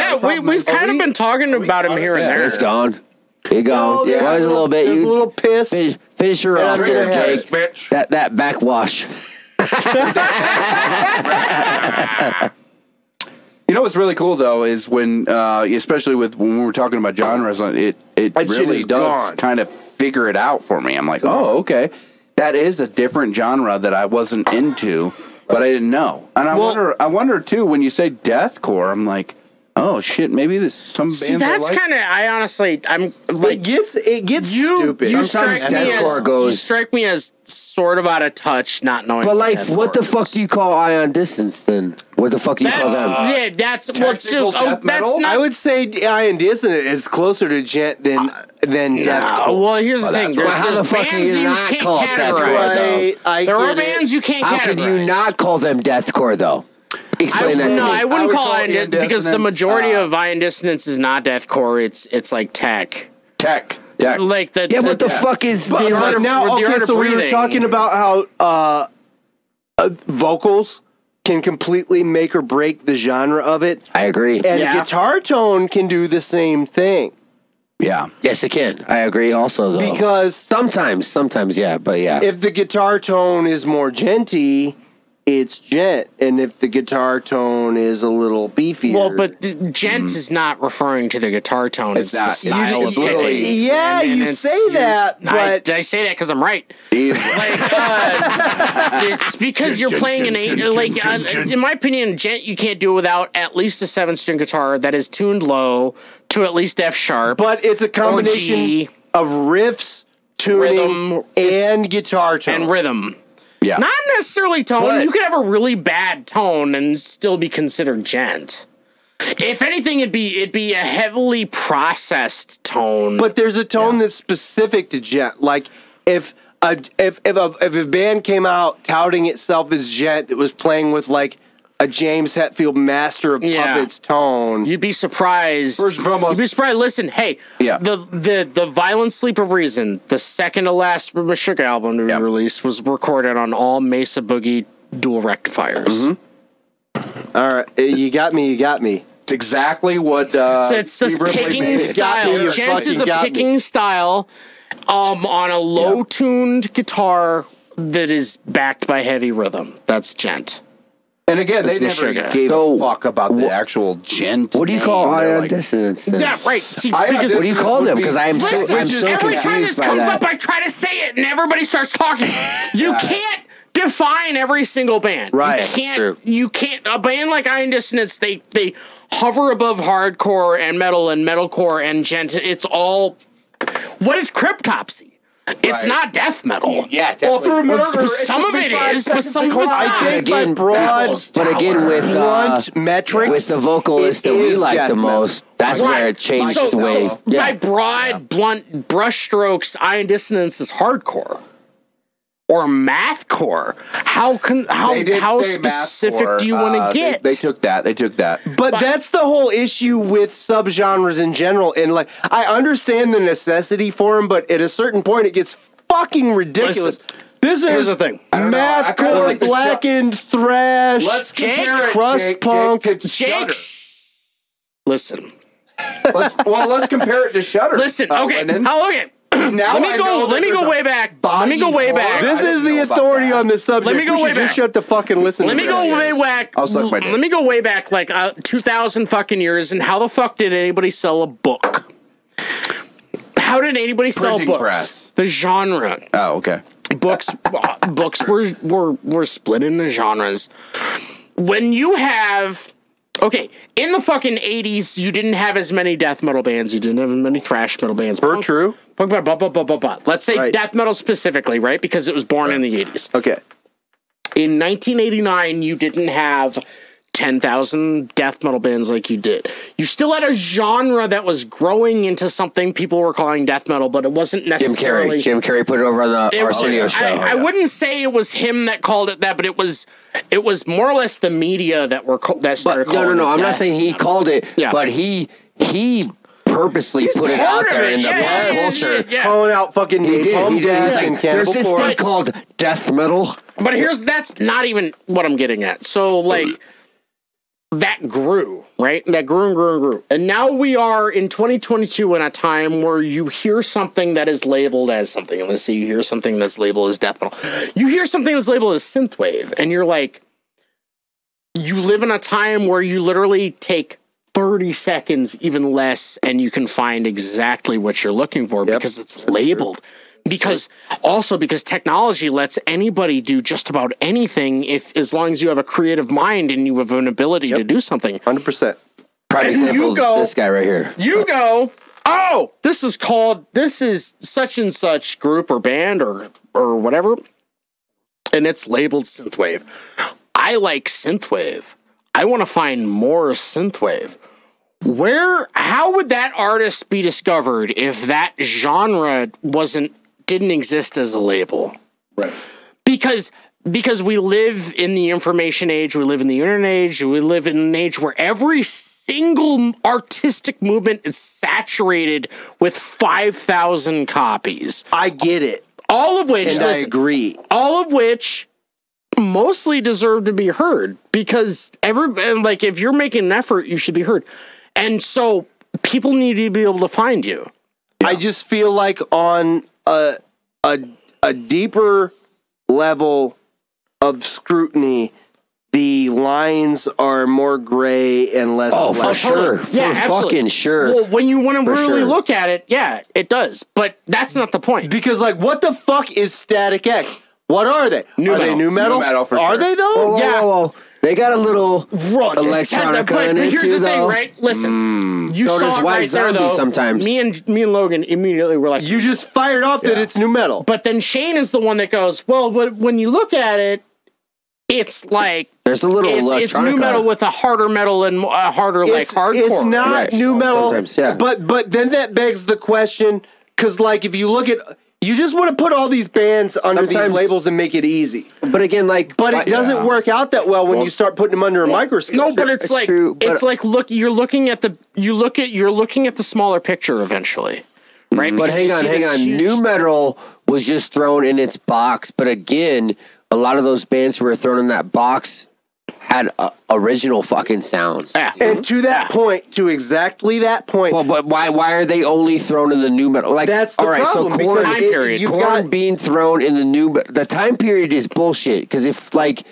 we've kind of been talking about him here and there. It's gone. It gone. Yeah, was a little bit. You a little pissed. Finish her off there, Jake. Bitch. That backwash. You know what's really cool though is when, especially when we were talking about genres, it really does kind of figure it out for me. I'm like, oh, okay, that is a different genre that I wasn't into. But I didn't know, and I wonder too when you say deathcore. I'm like, oh shit, maybe there's some bands. See, that's kind of. I'm like, it gets stupid. Sometimes deathcore goes. You strike me as sort of out of touch, not knowing. But like, what the fuck do you call Ion Distance then? What the fuck do you call them? Yeah, that's what's that's not. I would say Ion Dissonant is closer to gent than deathcore. Well, here's the thing. There's bands you can't categorize. There are bands you can't categorize. How could you not call them deathcore though? Explain that to me. No, I wouldn't call it because the majority of Ion Dissonance is not deathcore. It's like tech. Like the what the fuck is the art now? Okay, so we were talking about how vocals can completely make or break the genre of it. I agree. And a guitar tone can do the same thing. Yeah. Yes, it can. I agree also, though. Because sometimes, yeah, but yeah. If the guitar tone is more genty, it's gent, and if the guitar tone is a little beefier. Well, but gent is not referring to the guitar tone. It's the style of picking. Yeah, you say that, but I say that because I'm right. It's because you're playing an 8. In my opinion, gent you can't do without at least a 7-string guitar that is tuned low to at least F sharp. But it's a combination of riffs, tuning, rhythm, and guitar tone and rhythm. Yeah. Not necessarily tone. But you could have a really bad tone and still be considered gent. If anything, it'd be a heavily processed tone. But there's a tone that's specific to gent. Like if a band came out touting itself as gent that was playing with like a James Hetfield Master of Puppets tone, you'd be surprised. First and foremost, you'd be surprised. Listen, hey, the Violent Sleep of Reason, the second to last Shug album to be released, was recorded on all Mesa Boogie dual rectifiers. Mm-hmm. All right, you got me. It's exactly what. So it's this picking style. Gent is a picking style on a low-tuned guitar that is backed by heavy rhythm. That's gent. And again, they never gave a fuck about the actual gent. What do you call ion dissonance? Yeah, right. See, what do you call them? Because I'm so every time this comes up, I try to say it, and everybody starts talking. You can't define every single band. Right. You can't. A band like Ion Dissonance, they hover above hardcore and metalcore and gent. It's all. What is Cryptopsy? It's not death metal. Yeah, definitely. Well, through murder, some of it is, but some of it's not. I think again, with blunt metrics, with the vocalist that we like the most, that's where it changed the way. By broad, blunt brushstrokes, Ion Dissonance is hardcore. Or mathcore. How specific do you want to get? They took that. But that's the whole issue with subgenres in general. And like, I understand the necessity for them, but at a certain point, it gets fucking ridiculous. This is the thing. Mathcore, like blackened thrash, let's compare crust punk. Jake, listen. Let's compare it to Shudder. Listen, okay. Now let me go way back. Let me go way back. This is the authority on this subject. Let me go way back. Just shut the fuck and listen. Let me go way back. Let me go way back, like 2,000 fucking years. And how the fuck did anybody sell a book? How did anybody sell books? Press. The genre. Oh, okay. Books were split into genres. When you have. Okay, in the fucking 80s, you didn't have as many death metal bands. You didn't have as many thrash metal bands. True. Let's say death metal specifically, right? Because it was born in the 80s. Okay. In 1989, you didn't have 10,000 death metal bands like you did. You still had a genre that was growing into something people were calling death metal, but it wasn't necessarily... Jim Carrey put it over on the Arsenio show. I wouldn't say it was him that called it that, but it was more or less the media that started calling it. No. I'm not saying he called it, but he purposely put it out there in the pop culture. Calling out fucking napalm gas and there's this thing called death metal. But that's not even what I'm getting at. So, like... That grew, right? That grew and grew and grew. And now we are in 2022 in a time where you hear something that is labeled as something. Let's say you hear something that's labeled as death metal. You hear something that's labeled as synthwave, and you're like, you live in a time where you literally take 30 seconds, even less, and you can find exactly what you're looking for because it's labeled. Because technology lets anybody do just about anything as long as you have a creative mind and you have an ability to do something. 100%. Prime example, this guy right here. You go, oh, this is such and such group or band or whatever, and it's labeled synthwave. I like synthwave. I want to find more synthwave. How would that artist be discovered if that genre didn't exist as a label? Right. Because we live in the information age, we live in the internet age, we live in an age where every single artistic movement is saturated with 5,000 copies. I get it. All of which, I agree. All of which mostly deserve to be heard, because if you're making an effort, you should be heard. And so people need to be able to find you. Yeah. I just feel like on a deeper level of scrutiny, the lines are more gray and less. Oh, for sure. Yeah, for absolutely. fucking sure. Well, when you want to really sure. look at it, yeah, it does. But that's not the point. Because, like, what the fuck is Static X? What are they? Are metal. they new metal? New metal for are sure. they, though? Yeah. They got a little Right, electronica but in it here's too, the thing, though. right? Listen, you So does saw it White right there, Zombie though. sometimes. Me and Logan immediately were like, You just fired off that it's new metal. but then Shane is the one that goes, well, but when you look at it, it's like There's a little it's new electronica. metal with a harder metal and a harder like hardcore. It's not Right. new metal. Sometimes, yeah. But then that begs the question, because, like, if you look at... You just want to put all these bands under these Sometimes- labels and make it easy. But again, like, But it doesn't work out that well when you start putting them under a microscope. No, but it's It's like true, but- it's like you're looking at the smaller picture eventually, right? But Because hang you on, see hang this on. huge- New metal was just thrown in its box, but again, a lot of those bands who were thrown in that box had original fucking sounds. Yeah. And to that point, to exactly that point, Well, but why are they only thrown in the new metal? Like, that's the all right, problem. so because Time period. you've Korn got being thrown in the time period is bullshit. Because if like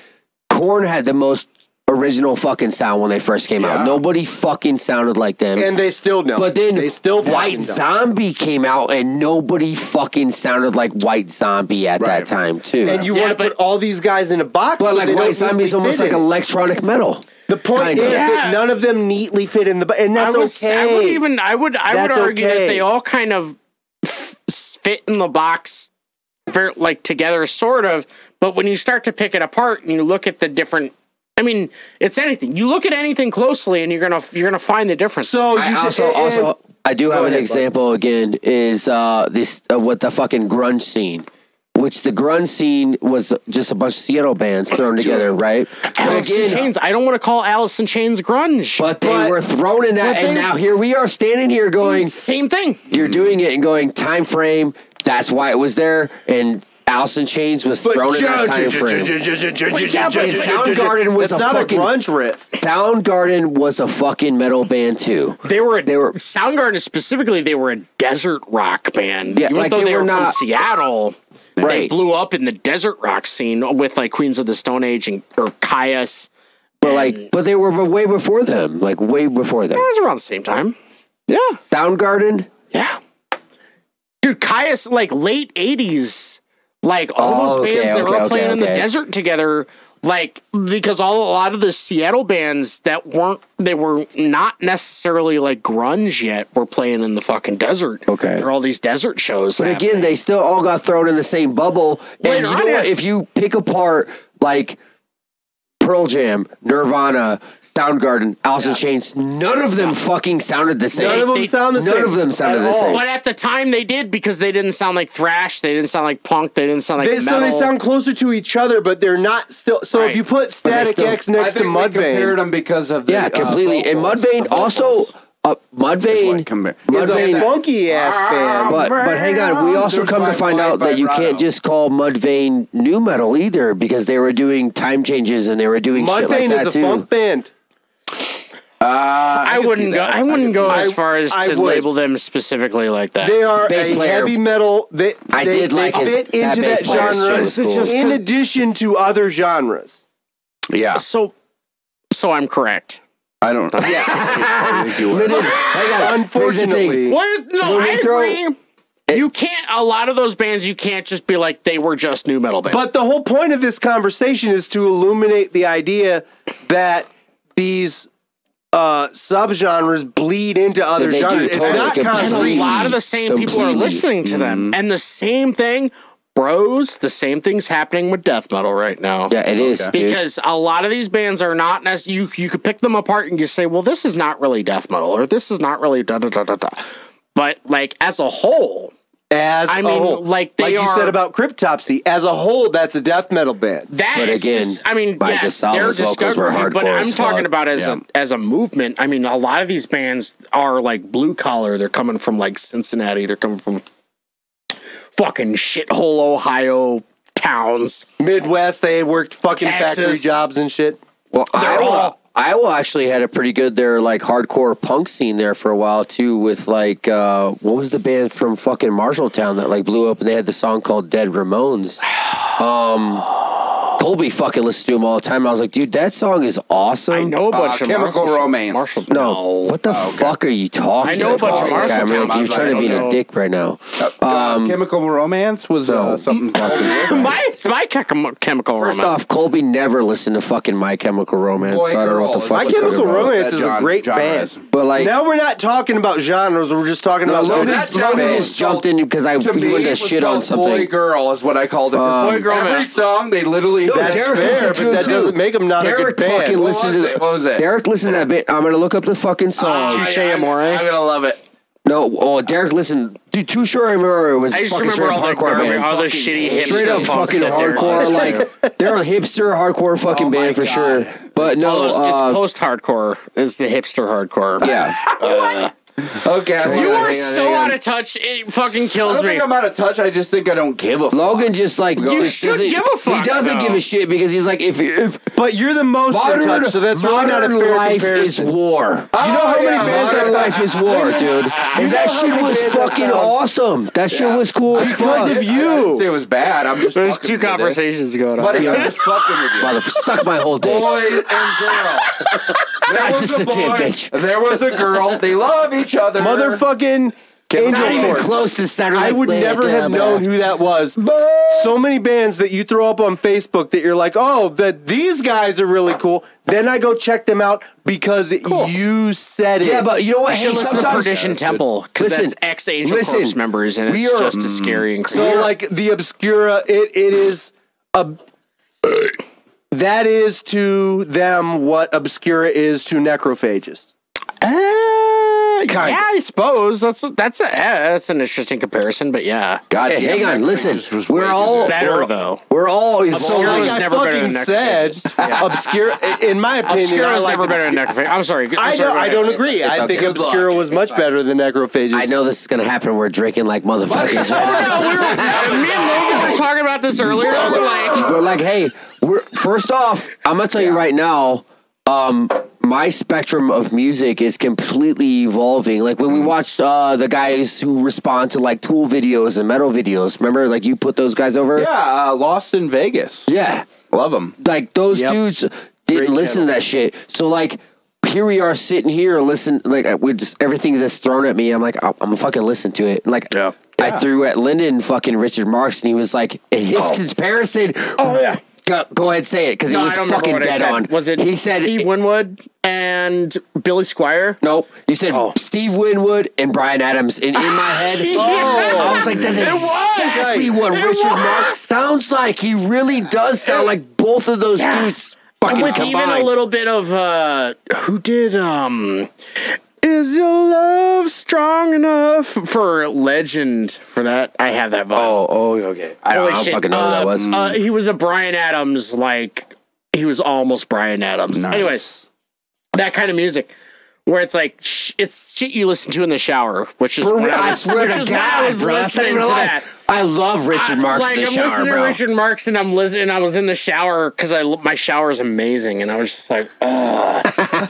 Korn had the most original fucking sound when they first came out, nobody fucking sounded like them. and they still don't. But then they still White fucking don't. Zombie came out and nobody fucking sounded like White Zombie at that time too. And you Yeah, want to but- put all these guys in a box, but like they don't White Zombie is neatly almost fit like in. electronic metal. The point kind is of. that none of them neatly fit in the, and that's okay. I would That's argue okay. that they all kind of fit in the box, like together, sort of. But when you start to pick it apart and you look at the different, I mean, it's anything. You look at anything closely, and you're gonna find the difference. So you I just, also I do have an ahead, example again is this with the fucking grunge scene. Which the grunge scene was just a bunch of Seattle bands thrown together, right? Alice in Chains. I don't want to call Alice in Chains grunge. But they were thrown in that, but and they- now here we are standing here going, Same thing. you're doing it and going, time frame, that's why it was there, and Alice in Chains was thrown in that time frame. And Soundgarden was That's a not fucking... a grunge riff. Soundgarden was a fucking metal band, too. They were Soundgarden specifically. They were a desert rock band. Yeah, Even like though they they were were not- from Seattle. They Right. blew up in the desert rock scene with like Queens of the Stone Age or Caius. But they were way before them. Like, way before them. It was around the same time. Yeah. Soundgarden? Yeah. Dude, Caius, like late 80s, like all Oh, those okay, bands that were okay, all playing in the okay. desert together, like, because a lot of the Seattle bands that they were not necessarily like grunge yet were playing in the fucking desert. Okay. There were all these desert shows. But happening. again, they still all got thrown in the same bubble. And Later you on, know what? yeah. If you pick apart, like, Pearl Jam, Nirvana, Soundgarden, Alice in Chains, none of them fucking sounded the same. None of them sound the same. None of them sounded At the all. same. But at the time they did because they didn't sound like thrash, they didn't sound like punk, they didn't sound like metal. So they sound closer to each other, but they're not still. So Right. if you put Static still- X I next to think we compared Mudvayne, them because of the Yeah, completely. And vocals. Mudvayne The vocals. also... Mudvayne... is a funky ass band. But hang on, we also There's come to my find out that you vibrato. can't just call Mudvayne new metal either, because they were doing time changes and they were doing shit like Mudvayne that is a too. funk band. I wouldn't go. I wouldn't go as far as I to would. label them specifically like that. They are Bass a player. heavy metal. I did like they his- fit that into bass that player genre was cool. in addition to other genres. Yeah, So I'm correct. I don't. Yes, I think you were. Hang on, Unfortunately, Well, no, When we I throw- agree. You can't. A lot of those bands, you can't just be like they were just new metal bands. but the whole point of this conversation is to illuminate the idea that these subgenres bleed into other They do, genres. It's totally, not completely. and a concrete. lot of the same people are Completely. listening to them, and the same thing, bros. The same thing's happening with death metal right now. Yeah, it is. Dude. Because a lot of these bands are not necessarily, you could pick them apart and you say, well, this is not really death metal, or this is not really da da da da da. But like as a whole, As a whole. like they you are. said about Cryptopsy, as a whole, that's a death metal band. That But is, again, I mean, Mike yes, Gasala's their vocals were discography, but hardcore I'm as talking fuck. about Yeah. as a movement. I mean, a lot of these bands are like blue collar. They're coming from like Cincinnati. They're coming from fucking shithole Ohio towns. Midwest, they worked fucking Texas. factory jobs and shit. Well, Iowa actually had a pretty good their like hardcore punk scene there for a while too. With like what was the band from fucking Marshalltown that like blew up and they had the song called Dead Ramones. Colby fucking listened to him all the time. I was like, dude, that song is awesome. I know a bunch of Chemical Romance. Marshall. No, what the fuck are you talking I know a bunch of about? Marshall Okay, Town. you're trying to be a dick right now. Chemical Romance was something. It's my chemical First romance. off, Colby never listened to fucking My Chemical Romance. Boy, So I don't know what the girl. fuck. My you're Chemical talking about. Romance is a great band. But like, Now we're not talking about genres. We're just talking about Logan that just jumped in because I To me, wanted it to was shit on called something. Boy Girl is what I called it. 'Cause Boy Girl, every man. song they literally. That's Derek fair, listened but to him that too. doesn't make them not Derek a good band. fucking What listened was to it? What was it? Derek listened to that bit. I'm gonna look up the fucking song. Touche Amore. I'm gonna love it. No, Derek listened. Dude, Too Sure I Remember was I just fucking remember straight all up the hardcore garbage, band. all the shitty hipster Straight up punk fucking that Derek hardcore. listened to. Like they're a hipster hardcore fucking my band for God. sure. But no, Well, it's post-hardcore. It's the hipster hardcore. yeah. Okay, You are hang on, so hang on. out of touch. It fucking I kills don't me. think I'm out of touch. I just think I don't give a fuck. Logan just like You just should doesn't- give a fuck, He doesn't though. give a shit because he's like if But you're the most in touch, so that's really not a modern fair life comparison. is war. You know how many yeah, bands Modern are life is war, dude. And that shit was fucking awesome. That shit was cool as Because fuck. of I didn't say you. it was bad. I'm just There's fucking two with it. conversations going on. Buddy, I'm just fucking with you. Mother, suck my whole dick. Boy and girl. There Not was just a a tit, boy. bitch. There was a girl. They love each other. Motherfucking Angel Not even Corpse. close to Saturday I Night would Live. never have known who that was. So many bands that you throw up on Facebook that you're like, oh, these guys are really cool. Then I go check them out because you said it. Yeah, but you know what? You Hey, should listen to sometimes Perdition Temple because Listen, that's ex-Angel listen, Corpse members, and we it's are- just as scary and So creepy. like the Obscura, it is a. That is to them what Obscura is to necrophagists. Yeah, I suppose that's an interesting comparison, but yeah, God, Hey, hang on, listen. Was We're all better though. We're all So Obscura like was I never better fucking than said, Obscura. In my opinion, Obscura I was like never better than Obscura. Necrophagus. I'm sorry. I don't agree. I think okay. Obscura was much better than necrophages. I know this is gonna happen. We're drinking like motherfuckers right now. Me and Logan were talking about this earlier. We're like, hey, first off, I'm gonna tell you right now, my spectrum of music is completely evolving. Like when we watch the guys who respond to like Tool videos and metal videos, remember, like you put those guys over? Yeah, Lost in Vegas. Yeah. Love them. Like those dudes didn't Great listen to that shit. So like here we are sitting here, listen, like with just everything that's thrown at me. I'm like, I'm gonna fucking listen to it. Like I threw at Lyndon fucking Richard Marx, and he was like, his comparison. Oh yeah. Go ahead, say it, because he was fucking dead on. Was it? He said Steve Winwood and Billy Squire. Nope. You said Steve Winwood and Brian Adams. And in my head, I was like, that's exactly what Richard Marx sounds like. He really does sound like both of those dudes fucking With combined. even a little bit of who did Is Your Love Strong Enough for Legend? For that, I have that vinyl. Okay. I don't fucking know who that was. He was a Brian Adams, like he was almost Brian Adams. Nice. Anyways, that kind of music where it's like it's shit you listen to in the shower, which is when I swear to God, I was bro, that's not listening even to a lie. that. I love Richard Marx in the I'm shower, listening bro. to Richard Marx, and I'm listening. I was in the shower because my shower is amazing, and I was just like,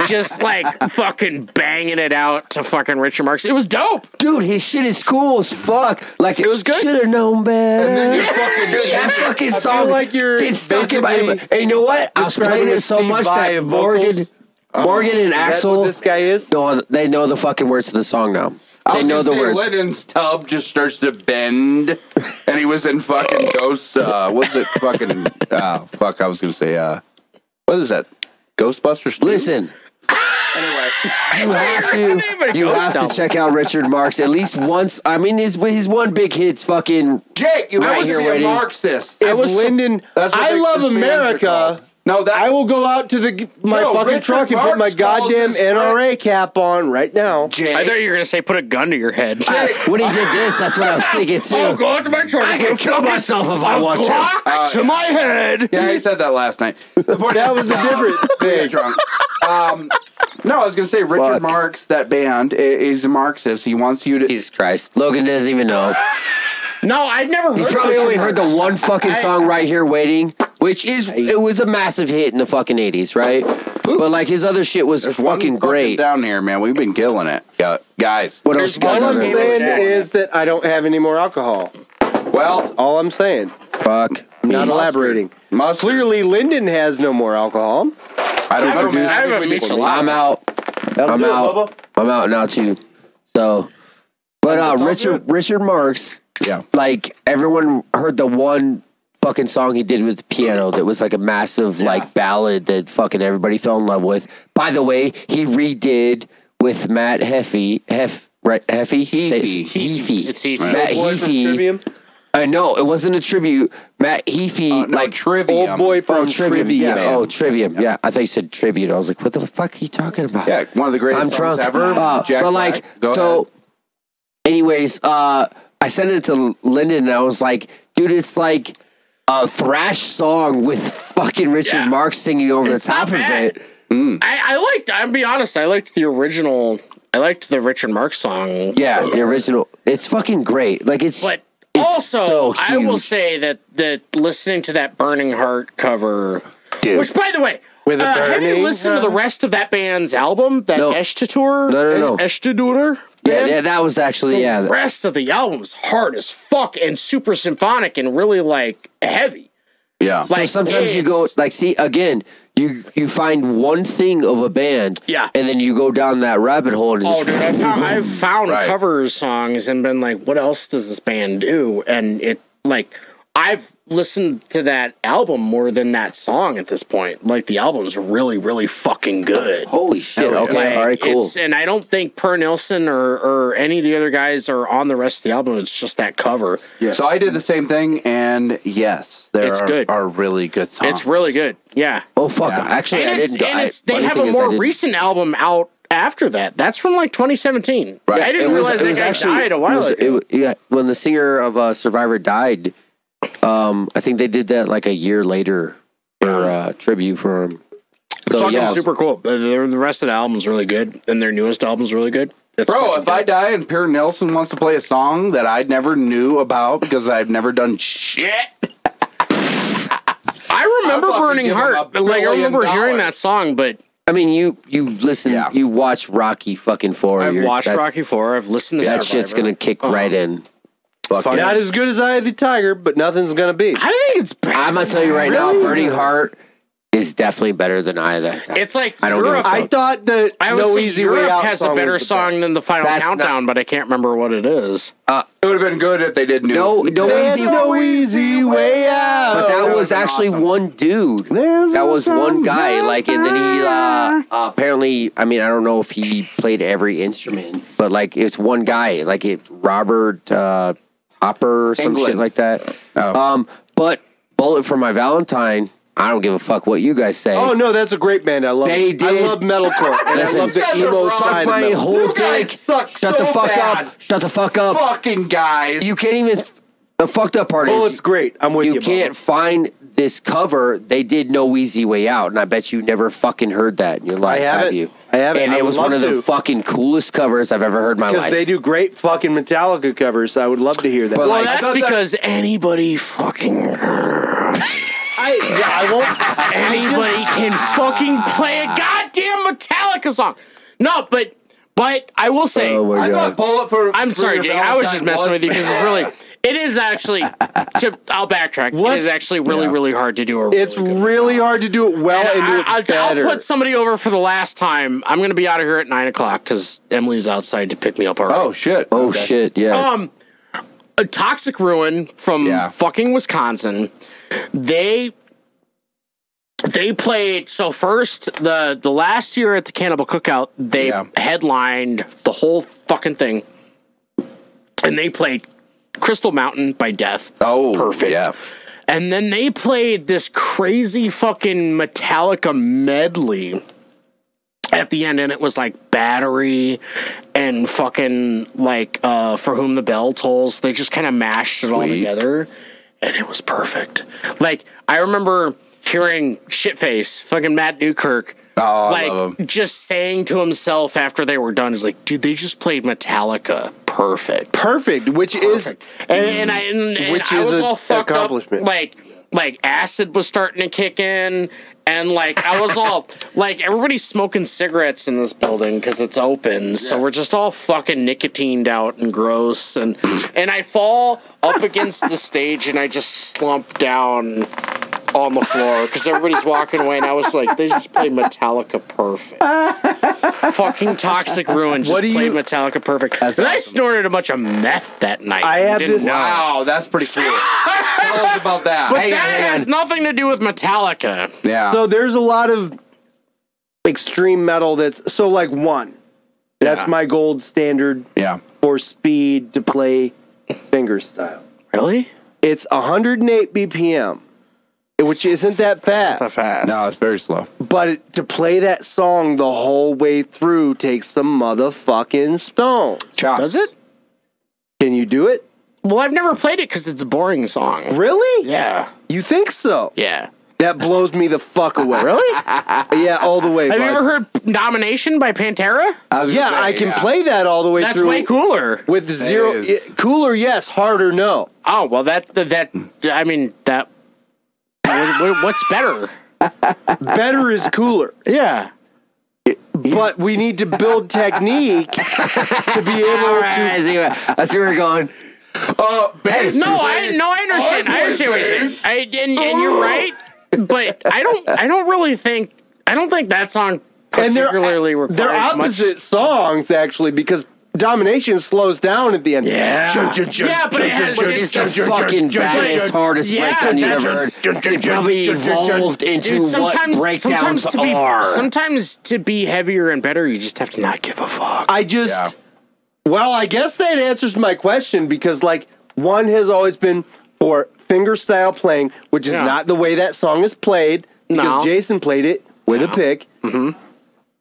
just like fucking banging it out to fucking Richard Marx. It was dope. Dude, his shit is cool as fuck. Like it was good. Should have known better. That fucking song, like you're gets stuck in my. basically And you know what? I was playing it so Steve much Vai that of vocals. Morgan and Is that Axel, what this guy is? they know the fucking words to the song now. They know the words. Lennon's tub just starts to bend, and he was in fucking Ghost. What's it? Fucking fuck. I was gonna say. What is that? Ghostbusters. 2? Listen. You have to check out Richard Marx at least once. I mean, his one big hit's fucking Jake, you Right have to here, be a ready. Marxist. If Lyndon, That's what I they- love this bands are America. called. No, that I will go out to my No, fucking Richard truck and put my Marx calls goddamn his NRA cap on right now. Jake. I thought you were gonna say put a gun to your head. when he did this. That's what I was thinking too. I'll go out to my truck. I can kill myself if I want to. Glock to my head. Yeah, he said that last night. That was a different thing. Drunk. No, I was gonna say Richard Marx. That band is a Marxist. He wants you to. Jesus Christ, Logan doesn't even know. No, I'd never heard. He's probably only heard the one fucking song right here, "Waiting," which it was a massive hit in the fucking 80s, right? But like his other shit was fucking great. Down here, man. We've been killing it, guys. What else? you All got I'm on there? saying is that I don't have any more alcohol. Well, All I'm saying. Fuck. I'm not elaborating. Clearly, Lyndon has no more alcohol. I haven't mixed a lot. I'm out. I'm out now too. So, but Richard Marx. Yeah. Like everyone heard the one fucking song he did with the piano that was like a massive like ballad that fucking everybody fell in love with. By the way, he redid with Matt Heafy. Heafy. It's Heafy. Matt Heafy. I know it wasn't a tribute. Matt Heafy, like Trivium. Old boy from Trivium. Trivium. Yeah. Oh, Trivium. Yeah, I thought you said tribute. I was like, what the fuck are you talking about? Yeah, one of the greatest I'm songs drunk. ever. Jack But like, Black. so, Go ahead. anyways, I sent it to Lyndon and I was like, dude, it's like a thrash song with fucking Richard Marx singing over the top of it. I'll be honest, I liked the original. I liked the Richard Marx song. Yeah, the original. It's fucking great. Like, But it's also, so I will huge. say that listening to that Burning Heart cover, Dude. which, by the way, With a have you burning listened to the rest of that band's album, that No. Eshtatur? No. Eshtadur? Yeah, that was actually, The rest of the album's hard as fuck and super symphonic and really, like, heavy. Yeah. Like, sometimes you go, like, see, again, you find one thing of a band, and then you go down that rabbit hole. And Oh, dude, I've found Right. cover songs and been like, what else does this band do? And it, like, I've listened to that album more than that song at this point. Like, the album's really, really fucking good. Holy shit. Okay, Like, all right, cool. And I don't think Per Nilsson or any of the other guys are on the rest of the album. It's just that cover. Yeah. So I did the same thing, and yes, It's good. are really good songs. It's really good. Yeah. Oh, fuck. Yeah. Actually, I didn't go. They funny have thing a is I more didn't- recent album out after that. That's from like 2017. Right. I didn't realize that guy died a while ago. When the singer of Survivor died, I think they did that like a year later for tribute for him. It's So, fucking yeah. super cool. The rest of the album's really good, and their newest album's really good. It's Bro, fucking if I good. die and Pierre Nelson wants to play a song that I never knew about because I've never done shit. I remember I'll fucking Burning give him Heart. $1 Like, I remember billion. hearing that song, but I mean, you listen, Yeah. you watch Rocky fucking 4. I've watched Rocky 4. I've listened to That Survivor. shit's gonna kick right in. Fuck Not as good as Eye of the Tiger, but nothing's gonna be. I think it's bad. I'm gonna tell you right now, Burning Heart is definitely better than either. It's like I don't give a Europe. fuck. I thought that I would No say Easy Europe Way Out has a song better was the song best. than the Final That's Countdown, but I can't remember what it is. It would have been good if they did new. No There's easy. no easy way out. But that that was was actually awesome. one dude. That was one guy. Like, and then he apparently, I mean, I don't know if he played every instrument, but like, it's one guy. Like, it's Robert Hopper or some shit England. like that. Oh. But Bullet for My Valentine, I don't give a fuck what you guys say. Oh no, that's a great band. I love. They did. I love metalcore, and Listen, I love the you emo suck side my of metal. whole You guys dick. suck Shut the so fuck bad. up. Shut the fuck up. Fucking guys. You can't even. The fucked up part Bullet's is great. I'm with you. you can't find this cover. They did No Easy Way Out, and I bet you never fucking heard that in your life. I haven't. Have you? I haven't. And I it would was one love of the to. fucking coolest covers I've ever heard in my because life. they do great fucking Metallica covers. I would love to hear that. But, Well, like, that's because anybody fucking I won't. anybody can fucking play a goddamn Metallica song. No, but I will say, Oh my I thought Bullet for. I'm sorry, for Jake. I was just Valentine messing was with you because it's really. It is actually. I'll backtrack. It is actually really, really hard to do a. It's really hard to do it well and do it I'll better. put somebody over for the last time. I'm going to be out of here at 9:00 because Emily's outside to pick me up. Already. Oh shit. oh Okay. shit! Yeah. A Toxic Ruin from fucking Wisconsin. They played so first the last year at the Cannibal Cookout they headlined the whole fucking thing, and they played Crystal Mountain by Death. Oh, perfect. Yeah. And then they played this crazy fucking Metallica medley at the end, and it was like Battery and fucking like For Whom the Bell Tolls. They just kind of mashed it all together, and it was perfect. Like, I remember hearing Shitface, fucking Matt Newkirk, I love him. just saying to himself after they were done, he's like, dude, they just played Metallica perfect. Which is And I is was a all fucked up. accomplishment. Like acid was starting to kick in, and like I was all like, everybody's smoking cigarettes in this building because it's open, so we're just all fucking nicotined out and gross, and I fall up against the stage and I just slump down on the floor because everybody's walking away, and I was like, they just played Metallica perfect. Fucking Toxic Ruin just played Metallica perfect. And I snorted a bunch of meth that night. I have this. Wow, that's pretty cool. Tell us about that. But that has nothing to do with Metallica. Yeah. So there's a lot of extreme metal that's so like one. That's my gold standard for speed to play fingerstyle. Really? It's 108 BPM, which isn't that fast. Not that fast. No, it's very slow. But to play that song the whole way through takes some motherfucking stone. Does it? Can you do it? Well, I've never played it because it's a boring song. Really? Yeah. You think so? Yeah. That blows me the fuck away. Really? Yeah, all the way. Have you ever heard Domination by Pantera? I can play that all the way That's through. way cooler. With zero. Cooler, yes. Harder, no. Oh, well, I mean, what's better? Better is cooler. Yeah. But we need to build technique to be able to. I see where you're going. I understand. I understand what you're saying. And you're right, but I don't think that song particularly requires they're opposite songs actually because Domination slows down at the end. Yeah, but it has it's the fucking baddest, hardest breakdown you've ever heard. It probably evolved into what breakdowns are. Sometimes to be heavier and better, you just have to not give a fuck. Well, I guess that answers my question because, like, one has always been for fingerstyle playing, which is not the way that song is played because Jason played it with a pick. Mm-hmm.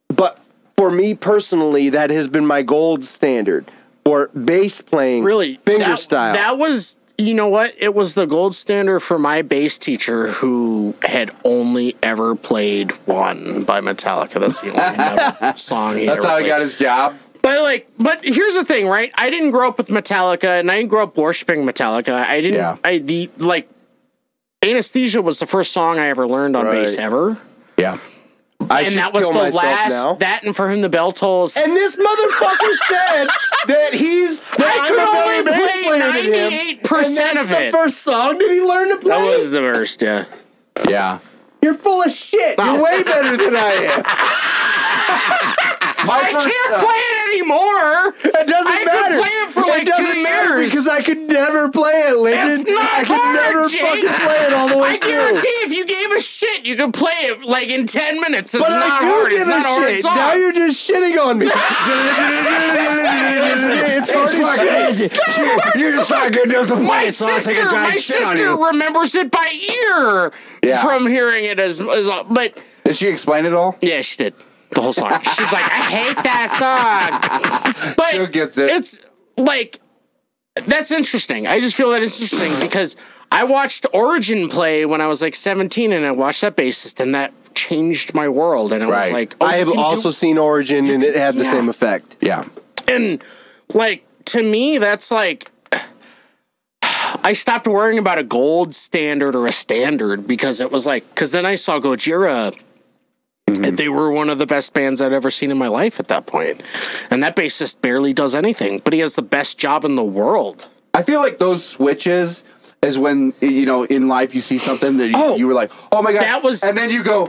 But for me personally, that has been my gold standard for bass playing. Really, fingerstyle. That was, you know what? It was the gold standard for my bass teacher who had only ever played one by Metallica. That's the only song he That's ever how played. he got his job. But here's the thing, right? I didn't grow up with Metallica, and I didn't grow up worshiping Metallica. Anesthesia was the first song I ever learned on bass ever. Yeah. And that was the last, that and For Whom the Bell Tolls. And this motherfucker said that I could only play 98% of it. That's the first song that he learned to play? That was the first, yeah. Yeah. You're full of shit. You're way better than I am. I can't play it anymore. It doesn't matter. I could play it for like 2 years. Because I could never play it, Lyndon. It's not I could hard, never Jake. fucking play it all the way I guarantee if you gave a shit, you could play it like in 10 minutes. It's but not I do hard. give It's not a a hard shit. song. Now you're just shitting on me. It's hard as shit. You're just not good enough to play My it, so I'll take a giant shit on sister you. remembers it by ear from hearing it but did she explain it all? yeah, she did. The whole song. She's like, I hate that song. But Shug gets it. It's like, that's interesting. I just feel that it's interesting because I watched Origin play when I was like 17 and I watched that bassist and that changed my world. And I was like, I have also seen Origin and it had the same effect. Yeah. And like, to me, that's like, I stopped worrying about a gold standard or a standard because it was like, because then I saw Gojira. And they were one of the best bands I'd ever seen in my life at that point. And that bassist barely does anything, but he has the best job in the world. I feel like those switches is when, you know, in life you see something that you were like, oh my God. That was, and then you go,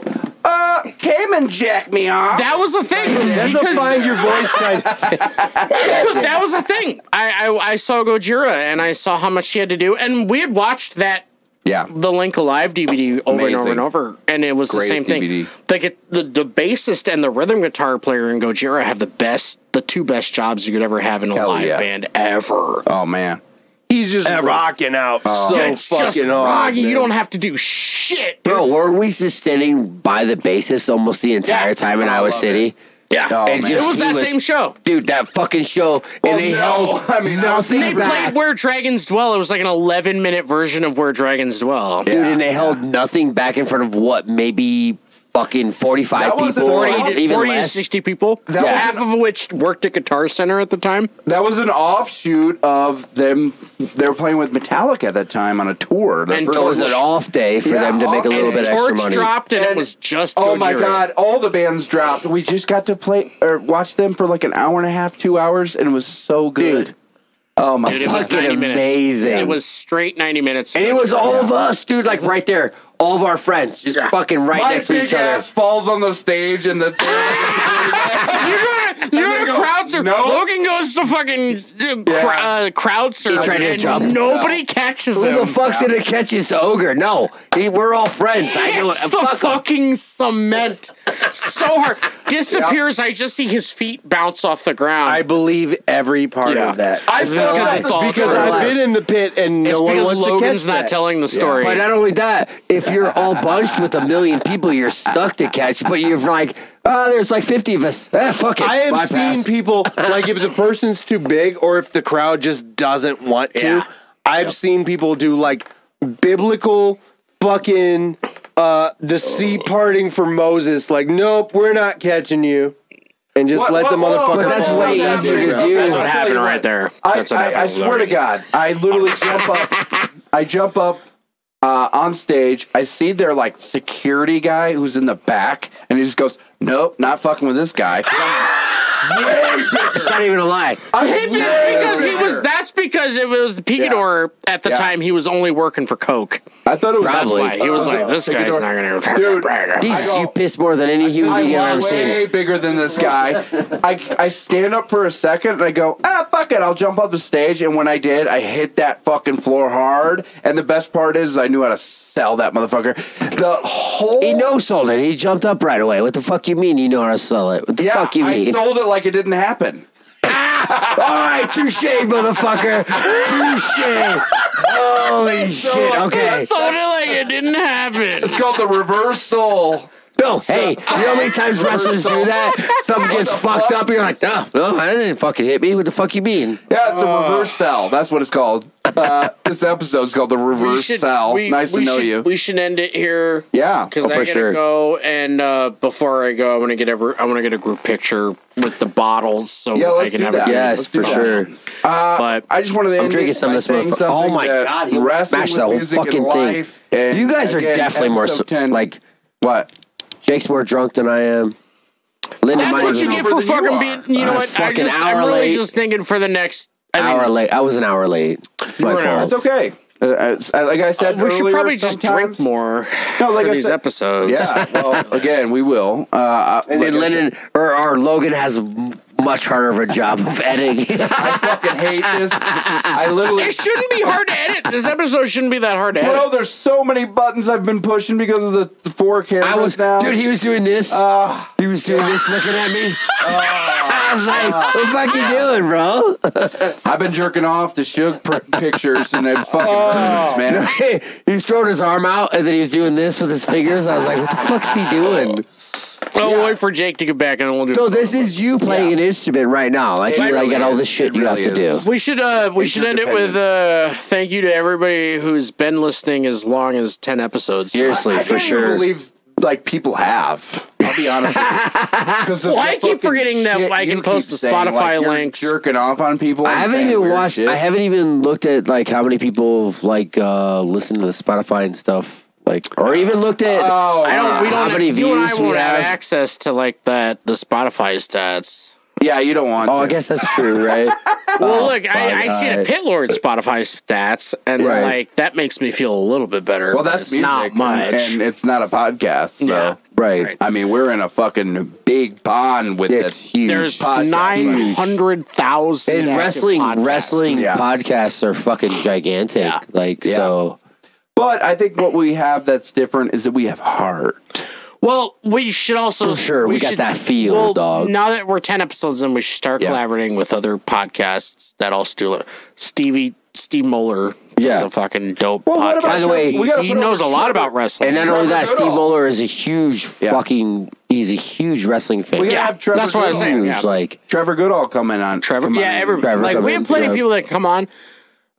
came and jacked me off. That was the thing. That's a find your voice kind of That was the thing. I saw Gojira and I saw how much she had to do. And we had watched that. Yeah, the Link Alive DVD over and over and over, and it was the same thing. DVD. Like the bassist and the rhythm guitar player in Gojira have the two best jobs you could ever have in a live band ever. Oh man, he's just rocking out It's so just fucking hard. rocking. You don't have to do shit, Bro, weren't we just standing by the bassist almost the entire time in Iowa City? Yeah, and it was that same show, dude. That fucking show, and they held nothing They back. played Where Dragons Dwell. It was like an 11-minute version of Where Dragons Dwell, dude. And they held nothing back in front of what, maybe fucking 45 people, 40 even to less. 60 people, half of which worked at Guitar Center at the time. That was an offshoot of them. They were playing with Metallica at that time on a tour. And it was an off day for them to make a little bit extra Torch money. dropped, and it was just oh my Gojira. God! All the bands dropped. We just got to play or watch them for like an hour and a half, 2 hours, and it was so good. Dude, Oh my Dude, it was fucking 90 minutes. amazing. It was straight 90 minutes. And it was all of us, dude, like right there. All of our friends, just fucking right My next to big each other. ass falls on the stage and the You're the crowd surf. no. Logan goes to fucking crowd surf, tried to and jump. nobody catches Who him. the fuck's gonna catch this ogre? No, we're all friends. I know it. It's the Fuck him. fucking cement so hard. Disappears. I just see his feet bounce off the ground. I believe every part of that. I Is this feel because like it's all Because true? I've been in the pit and It's no one because wants Logan's to catch not that. telling the story. But not only that, if you're all bunched with 1 million people, you're stuck to catch. But you're like, there's like 50 of us. Fuck it. I have Bypass. seen people, like if the person's too big or if the crowd just doesn't want to, Yeah. I've seen people do like biblical fucking the sea parting for Moses. Like, nope, we're not catching you. And just let the motherfucker But that's fall. way easier to do. That's what I'll tell happened you right what. there. That's what happened. I with swear to Logan. God, I literally jump up. I jump up on stage. I see their like security guy who's in the back, and he just goes, "Nope, not fucking with this guy." It's not even a lie. That's because it was the Picador at the time. He was only working for Coke. I thought it was That's Probably. why he was like, "This guy's not going to Dude, Jesus, you piss more than any human being I've I'm ever seen. way bigger than this guy. I stand up for a second and I go, fuck it, I'll jump off the stage. And when I did, I hit that fucking floor hard. And the best part is I knew how to sell that motherfucker. The whole He no-sold it. He jumped up right away. What the fuck you mean you know how to sell it? What the fuck you I mean? sold it like it didn't happen. All right, touche, motherfucker. Touche. Holy shit. Okay. sold it like it didn't happen." It's called the reversal. No, hey, you know how many times wrestlers do that? Something gets fucked up, and you're like, oh, no, that didn't fucking hit me. What the fuck you mean? Yeah, it's a reverse sell. That's what it's called. This episode's called the reverse sell. Nice to know you. We should end it here. Yeah, Because I for gotta sure. go, and before I go, I want to get a group picture with the bottles, so Yeah, I let's can do have that. a Yes, Let's do for that. sure. But I just wanted to I'm end drinking it some of by this saying motherfucker. something Oh my that God, he wrestling smashed with the whole music and fucking thing. life, and You guys are again, definitely more, episode 10. like, What? Jake's more drunk than I am. Lyndon that's might what even you be get number for than you fucking are. being. You know I'm what? fucking I'm hour really late. just thinking for the next. hour late. I was an hour late. My were an hour. fault. It's okay. Like I said We should earlier, probably just drink sometimes- more No, like for I these said- episodes. Yeah. Well, again, we will. And then Lyndon or Logan has much harder of a job of editing. I fucking hate this. I literally. It shouldn't be hard to edit. This episode shouldn't be that hard to edit. Bro, there's so many buttons I've been pushing because of the 4 cameras now. Dude, he was doing this. He was doing this, looking at me. I was like, "What the fuck you doing, bro?" I've been jerking off to Shug pictures and it fucking hurts, man. He was throwing his arm out, and then he was doing this with his fingers. I was like, "What the fuck's he doing?" We'll wait for Jake to get back, and we'll do. So this is you playing an instrument right now. Like you like got all this shit you have to do. We should end it with thank you to everybody who's been listening as long as 10 episodes. Seriously, I for can't even sure. believe like people have. I'll be honest with you. Well, I keep forgetting that I can post the Spotify links. Jerking off on people. I and haven't saying even weird watched. shit. I haven't even looked at like how many people have, like listened to the Spotify and stuff. Like, or even looked at. I don't. We how don't. many You and I views we won't have have. access to like the Spotify stats. Yeah, you don't want to. Oh, I guess that's true, right? Well, look, I see the alright. Pit Lord Spotify stats, and Right. like that makes me feel a little bit better. Well, but that's it's music, not much. and it's not a podcast. So. Yeah. Right. I mean, we're in a fucking big bond with It's this. huge. There's podcast. 900,000 And wrestling Yeah. podcasts are fucking gigantic. Yeah. Like Yeah. so. But I think what we have that's different is that we have heart. Well, we should also For sure, we got should- that feel, well, dog. Now that we're 10 episodes in, we should start Yeah. collaborating with other podcasts that also do it. Steve Moeller Yeah. is a fucking dope Well, what podcast. about By the way, we gotta he put knows a over lot Trevor. about wrestling. And not only that, Trevor Steve Goodall. Moeller is a huge he's a huge wrestling fan. We gotta Yeah, have Trevor that's what I was Goodall. saying. Huge, Yeah. like Trevor Goodall coming on. Trevor, come yeah, on. every Trevor like we coming have in, plenty of yeah. people that come on.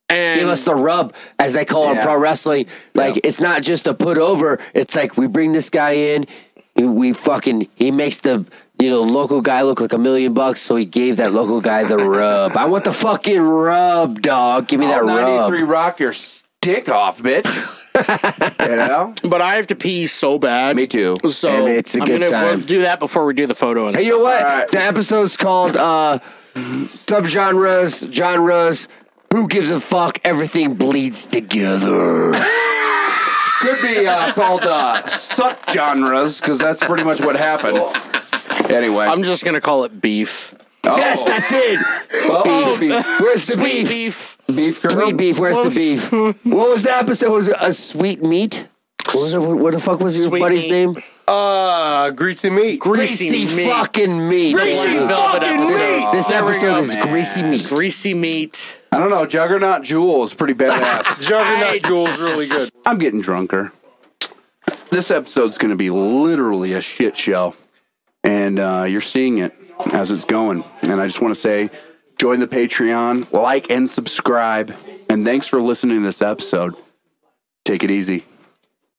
And give us the rub, as they call it in Yeah. pro wrestling. Like it's not just a put over. It's like we bring this guy in, he makes the local guy look like $1 million, so he gave that local guy the rub. I want the fucking rub, dog. Give me that I'll rub. 93 rock your stick off, bitch. You know? but I have to pee so bad. Me too. So And it's a I'm good gonna time. we'll do that before we do the photo. And Hey, you know what? All right. The episode's called subgenres, genres, Who gives a fuck? Everything bleeds together. Could be called suck genres, because that's pretty much what happened. Anyway. I'm just going to call it beef. Oh. Yes, that's it. Beef. Where's the Sweet beef? beef. Sweet beef. Where's the beef? What was the episode? Was it a sweet meat? What the fuck was your Sweet buddy's meat. name? Greasy meat. Greasy fucking meat. Greasy fucking meat. This episode is man. greasy meat. Greasy meat. I don't know. Juggernaut Jewel is pretty badass. Juggernaut Jewel's really good. I'm getting drunker. This episode's going to be literally a shit show. And you're seeing it as it's going. And I just want to say, join the Patreon, like and subscribe. And thanks for listening to this episode. Take it easy.